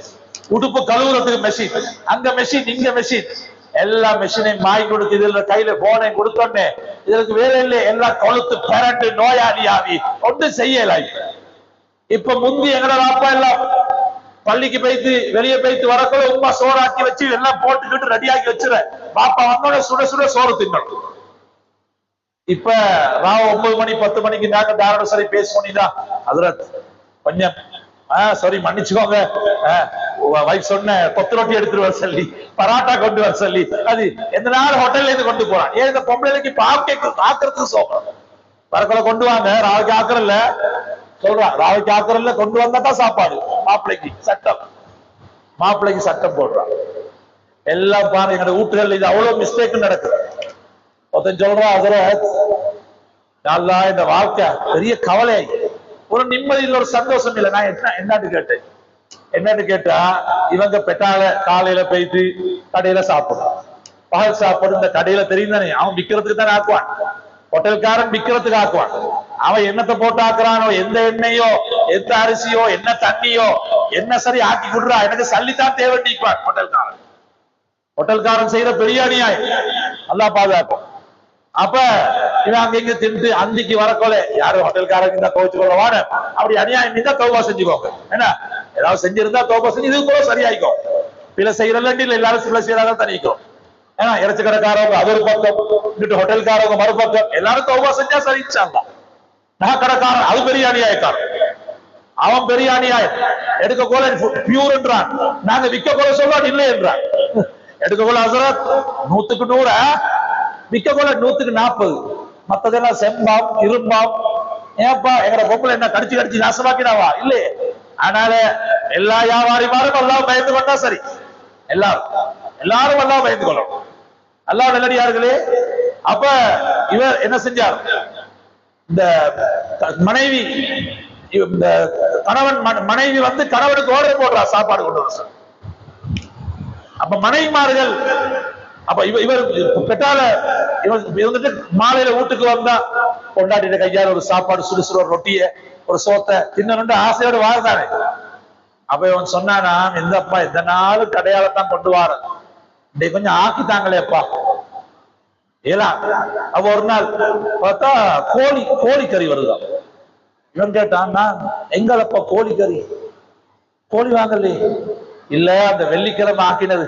உடுப்பு கழுவுறதுக்கு மெஷின், அங்க மெஷின், இங்க மெஷின், எல்லா மெஷினையும் மாய் கொடுத்து இதுல கையில போனை கொடுத்தோன்னே இதற்கு வேலை இல்லை, எல்லாம் கொளுத்து பரண்டு நோயாளி ஆகி ஒன்று செய்யல. இப்ப முந்தி எங்கட வாப்பா எல்லாம் பள்ளிக்கு போயிட்டு வெளியே போயிட்டு வரக்குள்ள உமா சோறாக்கி வச்சு எல்லாம் போட்டுக்கிட்டு ரெடி ஆக்கி வச்சுற பாப்பா வந்தோட சுட சுட சோறு திங்கணும். இப்ப ராவ 9 மணி 10 மணிக்கு நாங்க தாரோட சரி பேசுவோம். அதுல கொஞ்சம் சாரி மன்னிச்சுக்கோங்க, வைஃப் சொன்ன கொத்து ரொட்டி எடுத்துட்டு வர சொல்லி பராட்டா கொண்டு வர சொல்லி அது எந்த நாள் ஹோட்டல்ல இருந்து கொண்டு போறான். ஏன் இந்த பொம்பளைக்கு பாக்குறதுக்கு சோகம் வரக்குள்ள கொண்டு வாங்க, ராவைக்கு ஆக்குறல்ல சொல்றான், ராவைக்கு ஆக்குறல்ல கொண்டு வந்தாதான் சாப்பாடு. மாப்பிள்ளைக்கு சட்டம் போடுறான். எல்லாம் பாருங்க எங்க வீட்டுகள் இது அவ்வளவு மிஸ்டேக் நடக்குது. ஒருத்தன் சொல்றான், அதுல இந்த வாழ்க்கை பெரிய கவலை, ஒரு நிம்மதியில் ஒரு சந்தோஷம் இல்லை. நான் என்னன்னு கேட்டா இவங்க பெட்டால காலையில போயிட்டு கடையில சாப்பிடும், பகல் சாப்பாடு இந்த கடையில தெரியும் தானே, அவன் விக்கிறதுக்கு தானே ஆக்குவான், ஹோட்டல்காரன் விக்கிறதுக்கு ஆக்குவான். அவன் என்னத்தை போட்டு ஆக்குறானோ, எந்த எண்ணெயோ எந்த அரிசியோ என்ன தண்ணியோ என்ன சரி ஆக்கி கொடுறா, எனக்கு சல்லித்தான் தேவை நீக்குவான் ஹோட்டல்காரன் செய்யற பெரிய அநியாயம். நல்லா பாதுகாக்கும். அப்ப இவன் அங்க இங்க திண்டு அந்திக்கு வரக்கோல யாரும் ஹோட்டல்காரங்க இருந்தா துவைச்சு கொள்ளவான, அப்படி அநியாயம் இருந்தா தௌபா செஞ்சுக்கோங்க. என்ன ஏதாவது செஞ்சிருந்தா தௌபா செஞ்சு இது கூட சரியாயிக்கும். பிள்ளை செய்யறல இல்ல எல்லாரும் சில செய்யறாங்க தனிக்கும். ஏன்னா இறைச்சி கடைக்காரவங்க அது ஒரு பக்கம், இங்கிட்டு ஹோட்டல்காரவங்க மறுபக்கம், எல்லாரும் தௌபா செஞ்சா சரிச்சாங்க. நகை கடைக்காரன் அது பெரிய அநியாயக்காரன், அவன் பெரிய அநியாயம். எடுக்க கோல பியூர் என்றான், நாங்க விற்க கோல சொல்ல இல்லை என்றான். எடுக்க கோல ஹசரத் 100க்கு 100, விற்க கோல 100க்கு 40, மத்ததெல்லாம் செம்பாம் இரும்பாம். ஏப்பா எங்கட பொம்பளை என்ன கடிச்சு நாசமாக்கினாவா இல்லையே. அதனால எல்லா வியாபாரிமாரும் எல்லாம் பயந்து கொண்டா சரி, எல்லாரும் எல்லாம் பயந்து கொள்ளணும். எல்லாம் நல்லடியார்களே. அப்ப இவர் என்ன செஞ்சார், இந்த மனைவி இந்த மனைவி வந்து கணவனுக்கு ஓர்டர் போடுறா சாப்பாடு கொண்டு வர. அப்ப மனைவிமார்கள் அப்ப இவர் பெட்டால இருந்துட்டு மாலையில வீட்டுக்கு வந்தா கொண்டாடிட்ட கையால ஒரு சாப்பாடு சுடுசுடு ஒரு ரொட்டிய ஒரு சோத்தை தின்னு ஆசையோடு வாழ்ந்தானே. அப்ப இவன் சொன்னானா, எந்தப்பா எந்த நாளும் கடையாலத்தான் கொண்டு வார, இன்னைக்கு கொஞ்சம் ஆக்கித்தாங்களேப்பா ஏலாம். அப்ப ஒரு நாள் பார்த்தா கோழிக்கறி வருதான். இவன் கேட்டான், எங்களப்பா கோழிக்கறி, கோழி வாங்கலே இல்ல, அந்த வெள்ளிக்கிழமை ஆக்கினது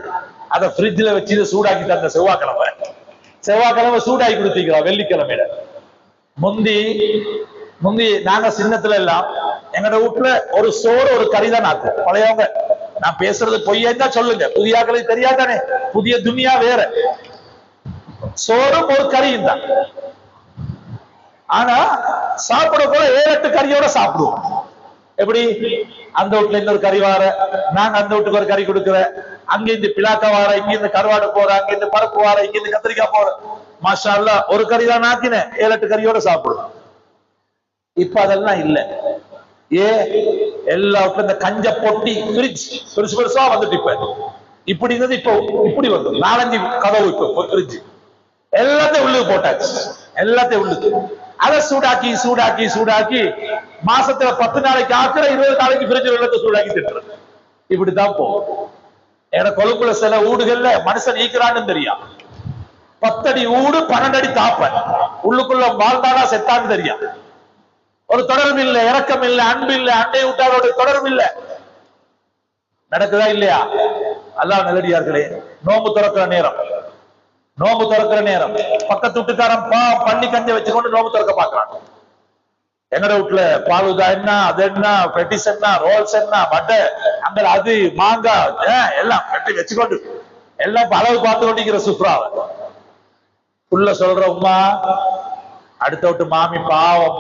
அதை ஃப்ரிட்ஜில் வச்சு சூடாக்கி தந்த செவ்வாய்க்கிழமை சூடாக்கி கொடுத்திருக்கிறோம். வெள்ளிக்கிழமையில முந்தி நாங்க சின்னத்துல எல்லாம் எங்கட வீட்டுல ஒரு சோறு ஒரு கறி தான் ஆக்கும். பழையவங்க, நான் பேசுறது பொய்யா சொல்லுங்க, புதியாக்களுக்கு தெரியாதானே, புதிய துனியா வேற. சோறும் ஒரு கறியும் தான். ஆனா சாப்பிட போல 7-8 கறியோட சாப்பிடுவோம். எப்படி அந்த வீட்டுல இன்னொரு கறி வார, நாங்க அந்த வீட்டுக்கு ஒரு கறி கொடுக்குற, அங்க இந்த பிளாக்கா வார, இங்க இந்த கருவாடு போற, அங்க இந்த பருப்பு வார, இங்க இந்த கத்திரிக்காய் போற, மாஷா அல்லாஹ் ஒரு கறி தான் ஆக்கினேன், 7-8 கறியோட சாப்பிடுவோம். இப்ப அதெல்லாம் இல்ல. எல்லா வீட்டுல இந்த கஞ்ச பொட்டி ஃப்ரிட்ஜ் பெருசா வந்துட்டு இப்படி இருந்தது. இப்போ இப்படி வந்து 4-5 கதவு இப்போ ஃப்ரிட்ஜ் எல்லாத்தையும் உள்ளுக்கு போட்டாச்சு, எல்லாத்தையும் உள்ளுக்கு. அதை சூடாக்கி மாசத்துல 10 நாளைக்கு ஆக்குற, 20 நாளைக்கு ஃப்ரிட்ஜ் வெள்ளத்தை சூடாக்கி திட்டுறது. இப்படித்தான் போகும். எனக்கு கொழுப்புல சில ஊடுகள்ல மனுஷன் ஈக்கிறான்னு தெரியும். 10 அடி ஊடு 12 அடி தாப்பன், உள்ளுக்குள்ள வாழ்ந்தானா செத்தான்னு தெரியும். ஒரு தொடர்பு இல்லை, இறக்கம் இல்லை, அன்பு இல்லை, அண்டை விட்டாரோட தொடர்பு இல்லை. நடக்குதா இல்லையா? அல்லாஹ் நல்லடியார்களே, நோம்பு திறக்கிற நேரம் பக்கத்து வீட்டுக்காரன் பண்ணி கஞ்ச வச்சுக்கொண்டு நோம்பு திறக்க பாக்குறான். எங்கட வீட்டுல பாலுதா என்ன, அது என்ன, பெட்டிஸ் என்ன, ரோல்ஸ் என்ன, வடை அங்க அது மாங்காய் எல்லாம் கட்டி வச்சுக்கொண்டு எல்லாம் அளவு பார்த்து கொண்டிருக்கிற சுப்ராவை உள்ள சொல்ற உமா, அடுத்த விட்டு மாமி பாவம்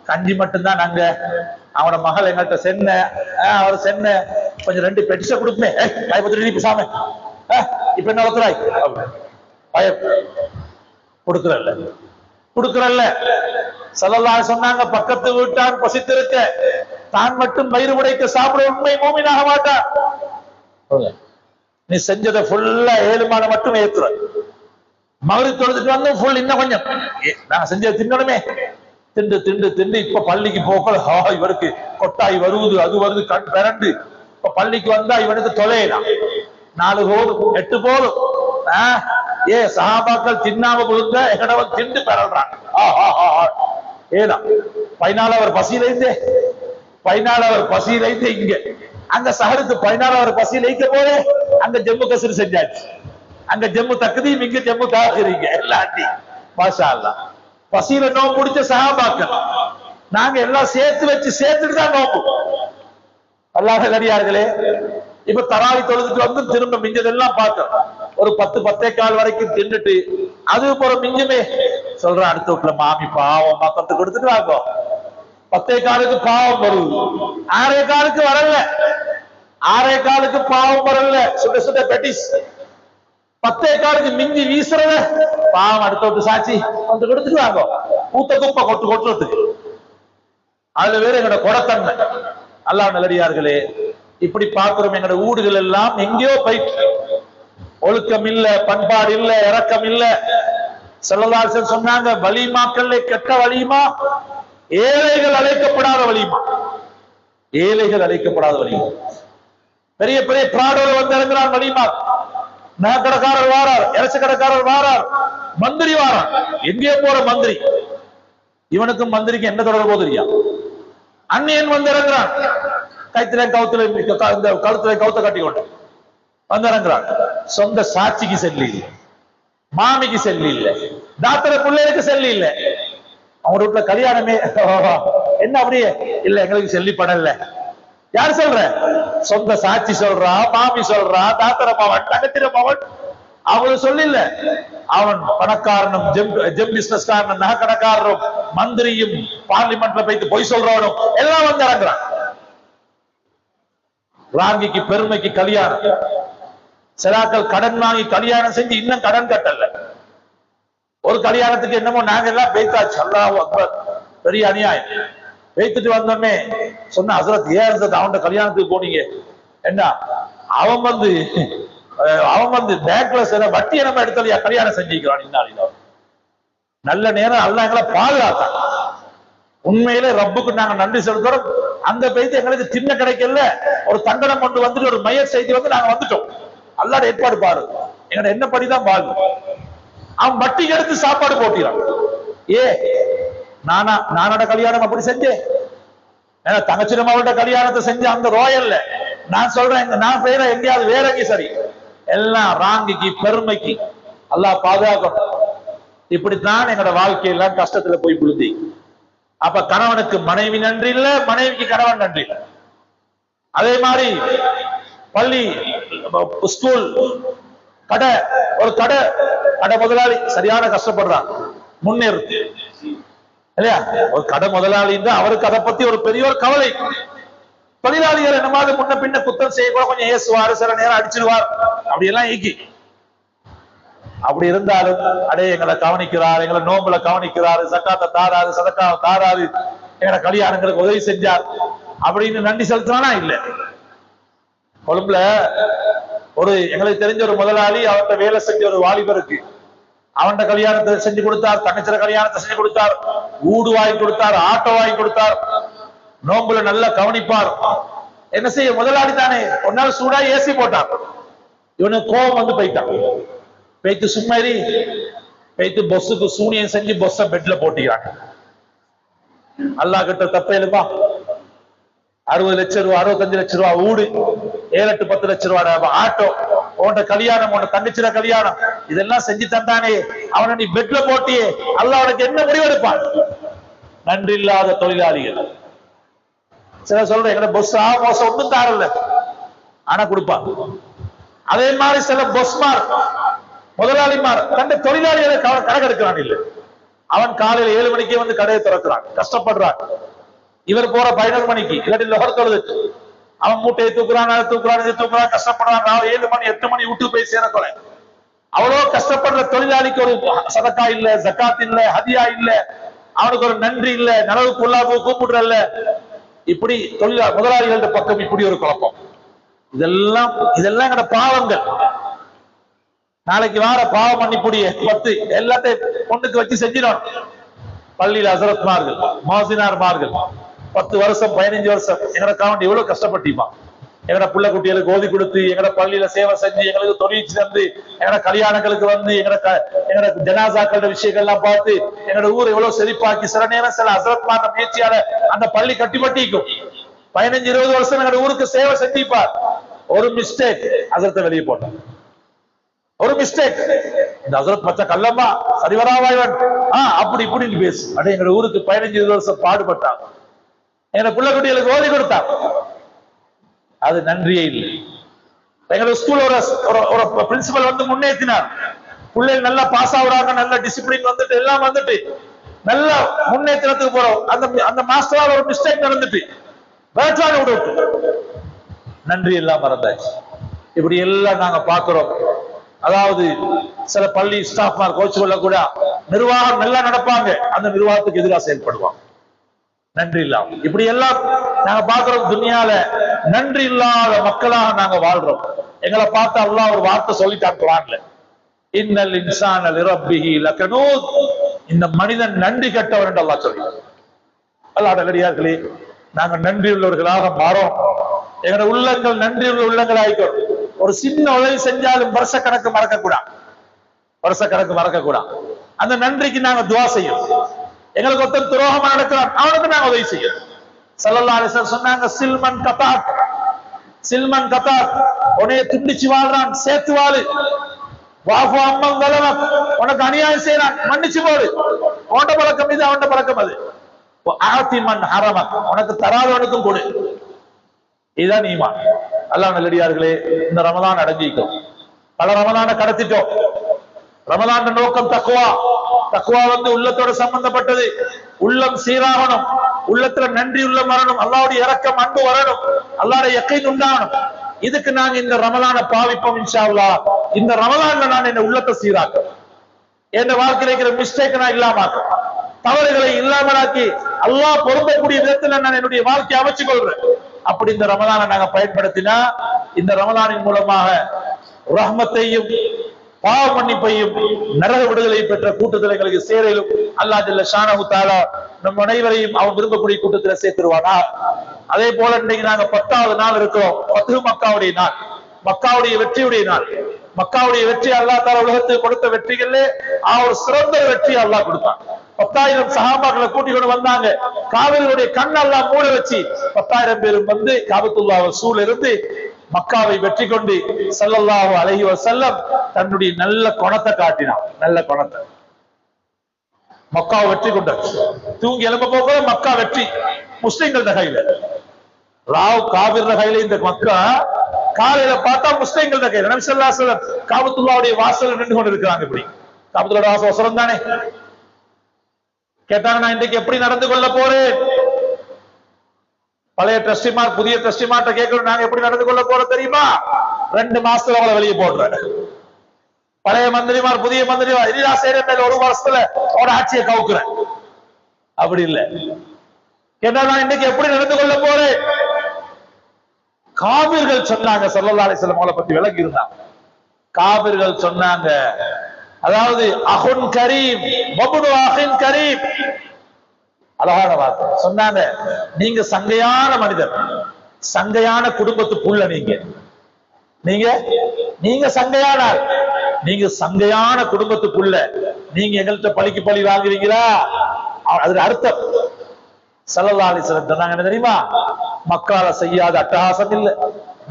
கஞ்சி மட்டும்தான். நாங்க அவனோட மகள் எங்கள்கிட்ட அவர் கொஞ்சம் 2 பெட்டிஸ கொடுப்பே, சாம இப்ப என்ன ஒத்துறாய் கொடுக்கறல்ல. ஸல்லல்லாஹு சொன்னாங்க, பக்கத்து வீட்டான் பசித்திருக்க தான் மட்டும் வயிறு உடைக்க சாப்பிட உண்மை மூமினாக மாட்டான். நீ செஞ்சதை ஃபுல்லா 7 மாதம் மட்டும் ஏத்துற, மகரிப் தொழுதுட்டு வந்து ஃபுல் இன்னும் கொஞ்சம் நாங்க செஞ்சதை தின்னணுமே, திண்டு இப்ப பள்ளிக்கு போக்கல இவருக்கு கொட்டாய் வருவது, அது வருது, கண் பிறண்டு. இப்ப பள்ளிக்கு வந்தா இவனுக்கு தொலைலாம் 4 போதும் 8 போதும். சஹாபாக்கள் தின்னாம கொடுத்த எங்கடவன் திண்டு பெறல்றான். ஏதா 14 அவர் பசியிலைந்தே இங்க அங்க சஹருக்கு 16வது பசியில் வைக்க போதே அங்க ஜம்மு கசரு செஞ்சாச்சு. அங்க ஜம்மு தக்குதீம், இங்க ஜம்மு தாக்குறீங்க எல்லாட்டி. மாஷா அல்லாஹ். பசியில நோம்பு முடிச்ச சஹாபாக்கள் நாங்க எல்லாம் சேர்த்து வச்சு சேர்த்துட்டு தான் நோம்பு. அல்லாஹ் நல்லடியார்களே, இப்ப தராவி தொழுதுட்டு வந்து திரும்ப மிஞ்சதெல்லாம் பார்த்தோம். ஒரு 10-10 வரைக்கும் தின்னுட்டு அது போற மிஞ்சுமே சொல்ற அடுத்த வீட்டுல மாமி பாவம் பக்கத்து கொடுத்துட்டு வாங்க. 10 பாவம் வருது, 6 வரல, 6 பாவம் வரல, சுட சுட பெட்டிஸ். 10 மிஞ்சி வீசுறத பாவம் அடுத்த வீட்டு சாட்சி வந்து கொடுத்துட்டு வாங்க. பூத்த குப்பை கொட்டுறதுக்கு அதுல வேற எங்களோட கொடத்தன்மை. அல்லாஹ் நல்லடியார்களே, இப்படி பார்க்கிறோம். எங்களோட ஊடுகள் எல்லாம் எங்கேயோ போயிட்டு, ஒழுக்கம் இல்ல, பண்பாடு இல்ல, இரக்கம் இல்ல. ஸல்லல்லாஹு அலைஹி வஸல்லம் சொன்னாங்க, வலிமாக்கள்ல கெட்ட வலிமா ஏழைகள் அழைக்கப்படாத வலிமா. ஏழைகள் அழைக்கப்படாத வலிமா. பெரிய பெரிய பிராடோட வந்து இறங்குறான் வலிமா. நகைக்கடைக்காரர் வாரார், இறைச்சி கடைக்காரர் வாரார், மந்திரி வாரார். எங்கேயோ போற மந்திரி, இவனுக்கும் மந்திரிக்கு என்ன தொடர்போ தெரியா. அந்நியன் வந்து இறங்குறான், கைத்திலே கழுத்துல கவுத்த கட்டி கொண்டு வந்து இறங்குறான். சொந்த சாட்சிக்கு செல்லி இல்லை, மாமிக்கு செல்லி இல்லை, டாக்டர் பிள்ளைகளுக்கு செல்லி இல்லை. அவங்க வீட்டுல கல்யாணமே என்ன அப்படியே இல்ல, எங்களுக்கு செல்லி படல. யார் சொல்ற? சொந்த சாட்சி சொல்றா, மாமி சொல்றா, தாத்தர மவன், தங்கத்திர மவன். அவங்களுக்கு சொல்லில்ல. அவன் பணக்காரனும் ஜெம் பிசினஸ் காரனும் நகைக்கடைக்காரரும் மந்திரியும் பார்லிமெண்ட்ல போயிட்டு பொய் சொல்றவனும் எல்லாம் வந்து இறங்குறான். ராங்கிக்கு பெருமைக்கு கல்யாணம். சிலாக்கள் கடன் வாங்கி கல்யாணம் செஞ்சு இன்னும் கடன் கட்டல. ஒரு கல்யாணத்துக்கு என்னமோ நாங்க எல்லாம் பேத்தாச்சு. அல்லாஹ் அக்பர், பெரிய அநியாயம். வைத்துட்டு வந்தோடனே சொன்ன ஹசரத், ஏன் அவன் கல்யாணத்துக்கு போனீங்க? என்ன அவன் வந்து பேங்க்ல சில வட்டி நம்ம எடுத்தலையா கல்யாணம் செஞ்சுக்கிறான். இன்னாலும் நல்ல நேரம் அல்லாஹ் எங்களை பாதுகாத்தான். உண்மையிலே ரப்புக்கு நாங்க நன்றி செலுத்துறோம். அந்த பேச்சு எங்களுக்கு சின்ன கிடைக்கல, ஒரு தங்கடம் கொண்டு வந்துட்டு ஒரு மைய செய்தி வந்து நாங்க வந்துட்டோம். அல்லாஹ் ஏற்பாடு பாரு, எங்களோட என்ன படிதான் பாரு. அவன் வட்டிக்கு எடுத்து சாப்பாடு போட்டிறான். நானோட கல்யாணம் அப்படி செஞ்சேன், தங்கச்சிரம் அவள்கிட்ட கல்யாணத்தை செஞ்ச அந்த ரோயல்ல நான் சொல்றேன், நான் செய்யற எங்கேயாவது வேற எங்கேயும் சரி, எல்லாம் ராங்கிக்கு பெருமைக்கு. அல்லாஹ் பாதுகாக்கணும். இப்படித்தான் எங்களோட வாழ்க்கையெல்லாம் கஷ்டத்துல போய் புழுதி. அப்ப கணவனுக்கு மனைவி நன்றி இல்ல, மனைவிக்கு கணவன் நன்றி இல்லை. அதே மாதிரி பள்ளி, ஸ்கூல், கடை, ஒரு கடை முதலாளி சரியான கஷ்டப்படுறான் முன்னேறுது இல்லையா? ஒரு கடை முதலாளி அவருக்கு அதை பத்தி ஒரு பெரிய ஒரு கவலை. தொழிலாளிகள் என்னமாவது முன்ன பின்ன குத்தம் செய்ய கொஞ்சம் ஏசுவாரு, சில நேரம் அடிச்சிருவார், அப்படி எல்லாம் ஈக்கி. அப்படி இருந்தாலும் அடே எங்களை கவனிக்கிறார், எங்களை நோம்புல கவனிக்கிறாரு, சக்காத்தை தாராரு, சதக்காவை தாராரு, எங்களை கல்யாணங்களுக்கு உதவி செஞ்சார் அப்படின்னு நன்றி செலுத்தினா இல்ல. கொழும்புல ஒரு எங்களுக்கு தெரிஞ்ச ஒரு முதலாளி, அவர்கிட்ட வேலை செஞ்ச ஒரு வாலிபருக்கு அவன் கல்யாணத்தை செஞ்சு கொடுத்தார், தங்கச்சிர கல்யாணத்தை செஞ்சு கொடுத்தார், ஊடு வாங்கி கொடுத்தார், ஆட்டோ வாங்கி கொடுத்தார், நோம்புல நல்லா கவனிப்பார். என்ன செய்ய, முதலாளி தானே. ஒரு நாள் சூடா ஏசி போட்டார். இவனுக்கு கோபம் வந்து போயிட்டான். போய்த்து சும்மாரி போய்த்து பொஸ்ஸுக்கு சூனியம் செஞ்சு பொஸ்ஸ பெட்ல போட்டிக்கிறாங்க. அல்லாஹ் கிட்ட தப்பேலுமா? 60 லட்சம் ரூபா, 65 லட்சம் ரூபா ஊடு, 7-8-10 லட்சம் ரூபா ஆட்டோ, உன்ட கல்யாணம், உன்ட தங்கச்சிர கல்யாணம், இதெல்லாம் செஞ்சு தந்தானே, அவனை நீ பெட்ல போட்டியே, அல்லாஹ் அவனுக்கு என்ன முடிவெடுப்பான்? நன்றி இல்லாத தொழிலாளிகள். சில சொல்ற எங்களை பொஸ் மோசம் ஒன்றும் தாரல, ஆனா கொடுப்பான். அதே மாதிரி சில பொஸ்மார், முதலாளிமார் தன் தொழிலாளிகளை கணக்கெடுக்கிறான் இல்ல. அவன் காலையில் 7 மணிக்கே வந்து கடையை திறக்கிறான், கஷ்டப்படுறான். இவர் போற 11 மணிக்கு இல்லாட்டி லொஹர் தொழுதுக்கு அவன் மூட்டையை தூக்குறான், அதை தூக்குறான், இதை தூக்குறான், கஷ்டப்படுறான். 7 மணி 8 மணி விட்டு போய் சேரக்கொலை. அவ்வளவு கஷ்டப்படுற தொழிலாளிக்கு ஒரு சதக்கா இல்ல, ஜக்காத் இல்ல, ஹதியா இல்ல, அவனுக்கு ஒரு நன்றி இல்ல, நலவுக்கு உள்ளாக கூப்பிடுறல்ல. இப்படி முதலாளிகள பக்கம் இப்படி ஒரு குழப்பம். இதெல்லாம் எங்கட பாவங்கள். நாளைக்கு வார பாவ மன்னிப்புடைய 10 எல்லாத்தையும் பொண்ணுக்கு வச்சு செஞ்சிடும். பள்ளியில் ஹசரத்மார்கள், மோசினார்மார்கள் 10 வருஷம் 15 வருஷம் எங்களுக்காக எவ்வளவு கஷ்டப்பட்டிப்பான். எங்கட புள்ள குட்டிகளுக்கு ஓதி கொடுத்து, எங்கட பள்ளியில சேவை செஞ்சு, எங்களுக்கு தொழிற்சி தந்து, எங்கட கல்யாணங்களுக்கு வந்து, எங்கட ஜனாசாக்களோட விஷயங்கள் எல்லாம் பார்த்து எங்கட ஊர் எவ்வளவு செழிப்பாக்கி, சில நேரம் சில ஹசரத்மார் முயற்சியால அந்த பள்ளி கட்டிப்பட்டிக்கும். 15-20 வருஷம் எங்க ஊருக்கு சேவை செஞ்சிப்பார். ஒரு மிஸ்டேக் ஹசரத்தை வெளியே போட்டார். ஒரு மிஸ்டேக், இந்த ஹசரத் பச்சை கல்லம்மா சரிவராவாய்வன் அப்படி இப்படின்னு பேசு. அட எங்க ஊருக்கு 15-20 வருஷம் பாடுபட்டாங்க, எங்க பிள்ளை குட்டிகளுக்கு ஓதி கொடுத்தாங்க. அது நன்றியே இல்லை. எங்க ஸ்கூல்ல ஒரு பிரின்சிபல் வந்து முன்னேற்றினார். பிள்ளைகள் நல்லா பாஸ் ஆகுறாங்க, நல்ல டிசிப்ளின் வந்துட்டு எல்லாம் வந்துட்டு நல்ல முன்னேற்றத்துக்கு போறோம். அந்த மாஸ்டரால் ஒரு மிஸ்டேக் நடந்துட்டு வேற்றாடு விட்டு நன்றி எல்லாம் மறந்தாச்சு. இப்படி எல்லாம் நாங்க பாக்குறோம். அதாவது சில பள்ளி ஸ்டாஃப் கோச்சு கொள்ள கூட நிர்வாகம் நல்லா நடப்பாங்க, அந்த நிர்வாகத்துக்கு எதிராக செயல்படுவாங்க, நன்றி இல்லாம. இப்படி எல்லாம் நாங்க பாக்குறோம். துனியால நன்றி இல்லாத மக்களாக நாங்க வாழ்றோம். எங்களை பார்த்து அல்லாஹ் ஒரு வார்த்தை சொல்லிட்டான் குர்ஆன்ல, இன்னல் இன்சான லிரப்பிஹி லகனூத், இந்த மனிதன் நன்றி கெட்டவன் என்று அல்லாஹ் சொல்றான். அல்லாஹ் நல்லடியார்களே, நாங்க நன்றி உள்ளவர்களாக மாறோம். எங்களுடைய உள்ளங்கள் நன்றி உள்ள உள்ளங்களாய்க்கும். ஒரு சின்ன உதவி செஞ்சாலும் வருஷக்கணக்கு மறக்க கூடாது, வருஷக்கணக்கு மறக்க கூடாது. அந்த நன்றிக்கு நாங்க துஆ செய்யும். எங்களுக்கு ஒருத்தன் துரோகமா நடக்கிறான், அவனுக்கு நாங்க உதவி செய்யும். ஸல்லல்லாஹு அலைஹி வஸல்லம் சொன்னாங்க, சில்மன் கதாக், சில்மன் கதாக், உன்னைய துண்டிச்சு வாழ்றான் சேர்த்து வாழு. வாஃபு அம்மன் வலமக், உனக்கு அநியாயம் செய்யறான் மன்னிச்சு போடு. உன்ட பழக்கம் இது, அவன்ட பழக்கம் அது. ஆத்திமன் ஹரமக், உனக்கு தராதவனுக்கும் கொடு. இதுதான் ஈமான். அல்லாஹ் நல்லடியார்களே, இந்த ரமலான் அடைஞ்சிக்கும். பல ரமலானை கடத்திட்டோம். ரமலான் நோக்கம் தக்வா. தக்வா வந்து உள்ளத்தோட சம்பந்தப்பட்டது. உள்ளம் சீராகணும், உள்ளத்துல நன்றி உள்ளம் வரணும், அல்லாஹ்வுடைய இரக்கம் அன்பு வரணும், அல்லாஹ்வுடைய யக்கீன் உண்டாகணும். இதுக்கு நாங்க இந்த ரமலானை பாவிப்போம் இன்ஷா அல்லாஹ். இந்த ரமலான்ல நான் என்ன உள்ளத்தை சீராக்கும், என் வாழ்க்கையில இருக்கிற மிஸ்டேக் நான் இல்லாமக்கும், தவறுகளை இல்லாமலாக்கி அல்லாஹ் பொருந்தக்கூடிய விதத்துல நான் என்னுடைய வாழ்க்கையை அமைச்சு கொள்றேன். அப்படி இந்த ரமலானை நாங்க பயன்படுத்தினா, இந்த ரமலானின் மூலமாக ரஹ்மத்தையும் பாவ மன்னிப்பையும் நரக விடுதலை பெற்ற கூட்டத்தில் எங்களுக்கு சேரையிலும் அல்லாஹ் ஜல்ல ஷானஹு தஆலா நம் அனைவரையும் அவன் விரும்பக்கூடிய கூட்டத்தில் சேர்த்துருவானா. அதே போல இன்னைக்கு நாங்க 10வது நாள் இருக்கிறோம். ஃபத்ஹு மக்காவுடைய நாள், மக்காவுடைய வெற்றியுடைய நாள். மக்காவுடைய வெற்றி அல்லாஹ் தஆலா உலகத்துக்கு கொடுத்த வெற்றிகளே ஒரு சிறந்த வெற்றி அல்லாஹ் கொடுத்தான். 10,000 சஹாபாக்களை கூட்டிக் கொண்டு வந்தாங்க. காவிரியுடைய கண் அல்லாஹ் மூட வச்சு 10,000 பேரும் வந்து காபத்துல்லாஹ் சூழ இருந்து மக்காவை வெற்றி கொண்டு ஸல்லல்லாஹு அலைஹி வஸல்லம் தன்னுடைய நல்ல குணத்தை காட்டினான். நல்ல குணத்தை மக்காவை வெற்றி கொண்டாச்சு. தூங்கி எழும்ப போக மக்கா வெற்றி முஸ்லிம்கள் கையில, ராவ் காவிர் கையில. இந்த மக்கா காலையில பார்த்தா முஸ்லிம்கள் கையில. நபி ஸல்லல்லாஹு அலைஹி வஸல்லம் காபத்துல்லாஹ்வுடைய வாசல்ல நின்று கொண்டு இருக்கிறாங்க. இப்படி காபத்துல்லாஹ்வுடைய வாசல் வசரம் தானே. கேட்டாங்க, நான் இன்றைக்கு எப்படி நடந்து கொள்ள போறேன்? பழைய ட்ரஸ்டிமார் புதிய ட்ரஸ்டிமார்ட்ட கேட்கணும், நாங்க எப்படி நடந்து கொள்ள போறோம் தெரியுமா? 2 மாசத்துல அவளை வெளியே போடுறேன். பழைய மந்திரிமார் புதிய மந்திரிமார் இதா செய்யற மேல 1 வருஷத்துல அவட ஆட்சியை கவுக்குறேன். அப்படி இல்ல. கேட்டா, நான் இன்னைக்கு எப்படி நடந்து கொள்ள போறேன்? காபிர்கள் சொன்னாங்க. ஸல்லல்லாஹு அலைஹி வஸல்லம் அவளை பத்தி விளக்கி இருந்தாங்க. காபிர்கள் சொன்னாங்க, அதாவது அஹுன் கரீம் வபுனு அஹின் கரீம், அழகான வார்த்தை சொன்னாங்க. நீங்க சங்கையான மனிதர், சங்கையான குடும்பத்து புள்ள. நீங்க சங்கையான, நீங்க சங்கையான குடும்பத்துக்குள்ள நீங்க எங்கள்கிட்ட பழிக்கு பழி வாங்குறீங்களா? அதுக்கு அர்த்தம் ஸல்லல்லாஹு அலைஹி வஸல்லம் சொன்னாங்க என்ன தெரியுமா? மக்கால செய்யாத அட்டகாசம் இல்ல.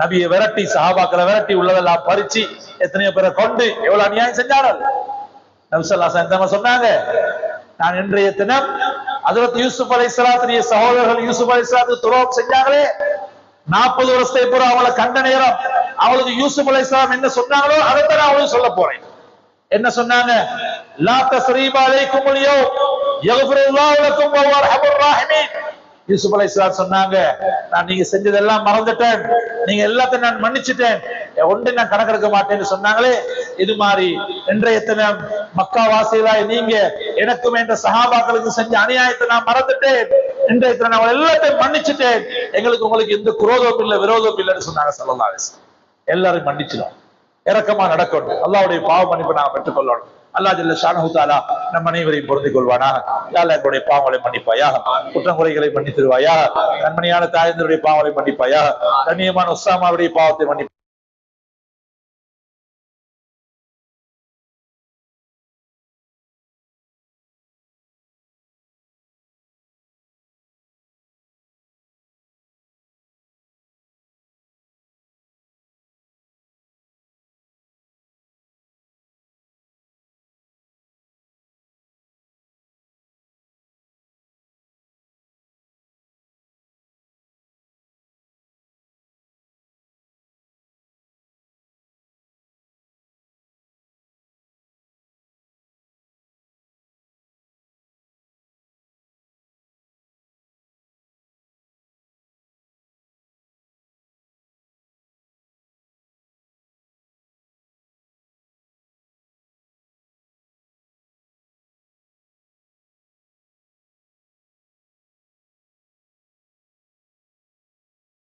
நபியை விரட்டி, சஹாபாக்களை விரட்டி, உள்ளதெல்லாம் பறிச்சு எத்தனையோ பேரை கொண்டு எவ்வளவு அநியாயம் செஞ்சார்கள். நபி ஸல்லல்லாஹு அலைஹி வஸல்லம் சொன்னாங்க, நான் இன்றைய தினம் ஹஜ்ரத் யூசுப் அலைஹிஸ்ஸலாத்துடைய சகோதரர்கள் யூசுப் அலைஹிஸ்ஸலாத்துக்கு துரோகம் செஞ்சாங்களே, 40 வருஷத்தை பூரா அவளை கண்ட நேரம் அவளுக்கு யூசுப் அலைஹிஸ்ஸலாம் என்ன சொன்னாங்களோ அதைத்தான் அவளுக்கு சொல்ல போறேன். என்ன சொன்னாங்க? லா தஸ்ரீப அலைக்குமுல் யௌம் யக்ஃபிருல்லாஹு லக்கும் வஹுவ அர்ஹமுர் ராஹிமீன். யூசுப் அலைஹிஸ்ஸலாம் சொன்னாங்க, நான் நீங்க செஞ்சதெல்லாம் மறந்துட்டேன், நீங்க எல்லாத்தையும் நான் மன்னிச்சுட்டேன், ஒன்று நான் கணக்கெடுக்க மாட்டேன்னு சொன்னாங்களே. இது மாதிரி இன்றைய தினம் மக்கா வாசிகளாய் நீங்க எனக்கும் என்ற சஹாபாக்களுக்கு செஞ்ச அநியாயத்தை நான் மறந்துட்டேன், இன்றைய தினம் நான் எல்லாத்தையும் மன்னிச்சுட்டேன், எங்களுக்கு உங்களுக்கு எந்த குரோதமும் இல்லை விரோதமும் இல்லைன்னு சொன்னாங்க ஸல்லல்லாஹு அலைஹி வஸல்லம். எல்லாரும் மன்னிச்சிடும், இரக்கமா நடக்கணும், அல்லாஹ்வுடைய பாவ மன்னிப்பை நாங்கள் பெற்றுக்கொள்ளணும். அல்லாஹ் ஜல்ல ஷானஹு தஆலா நம் அனைவரையும் பொருந்திக் கொள்வானாக. யா அல்லாஹ் எங்களுடைய பாவங்களை மன்னிப்பாயாக, குற்றங்குறைகளை மன்னித்திருவாயாக, நன்மணியான தாயந்தருடைய பாவங்களை மன்னிப்பாயாக, கண்ணியமான உஸ்ஸாமாவுடைய பாவத்தை மன்னிப்பாயாக.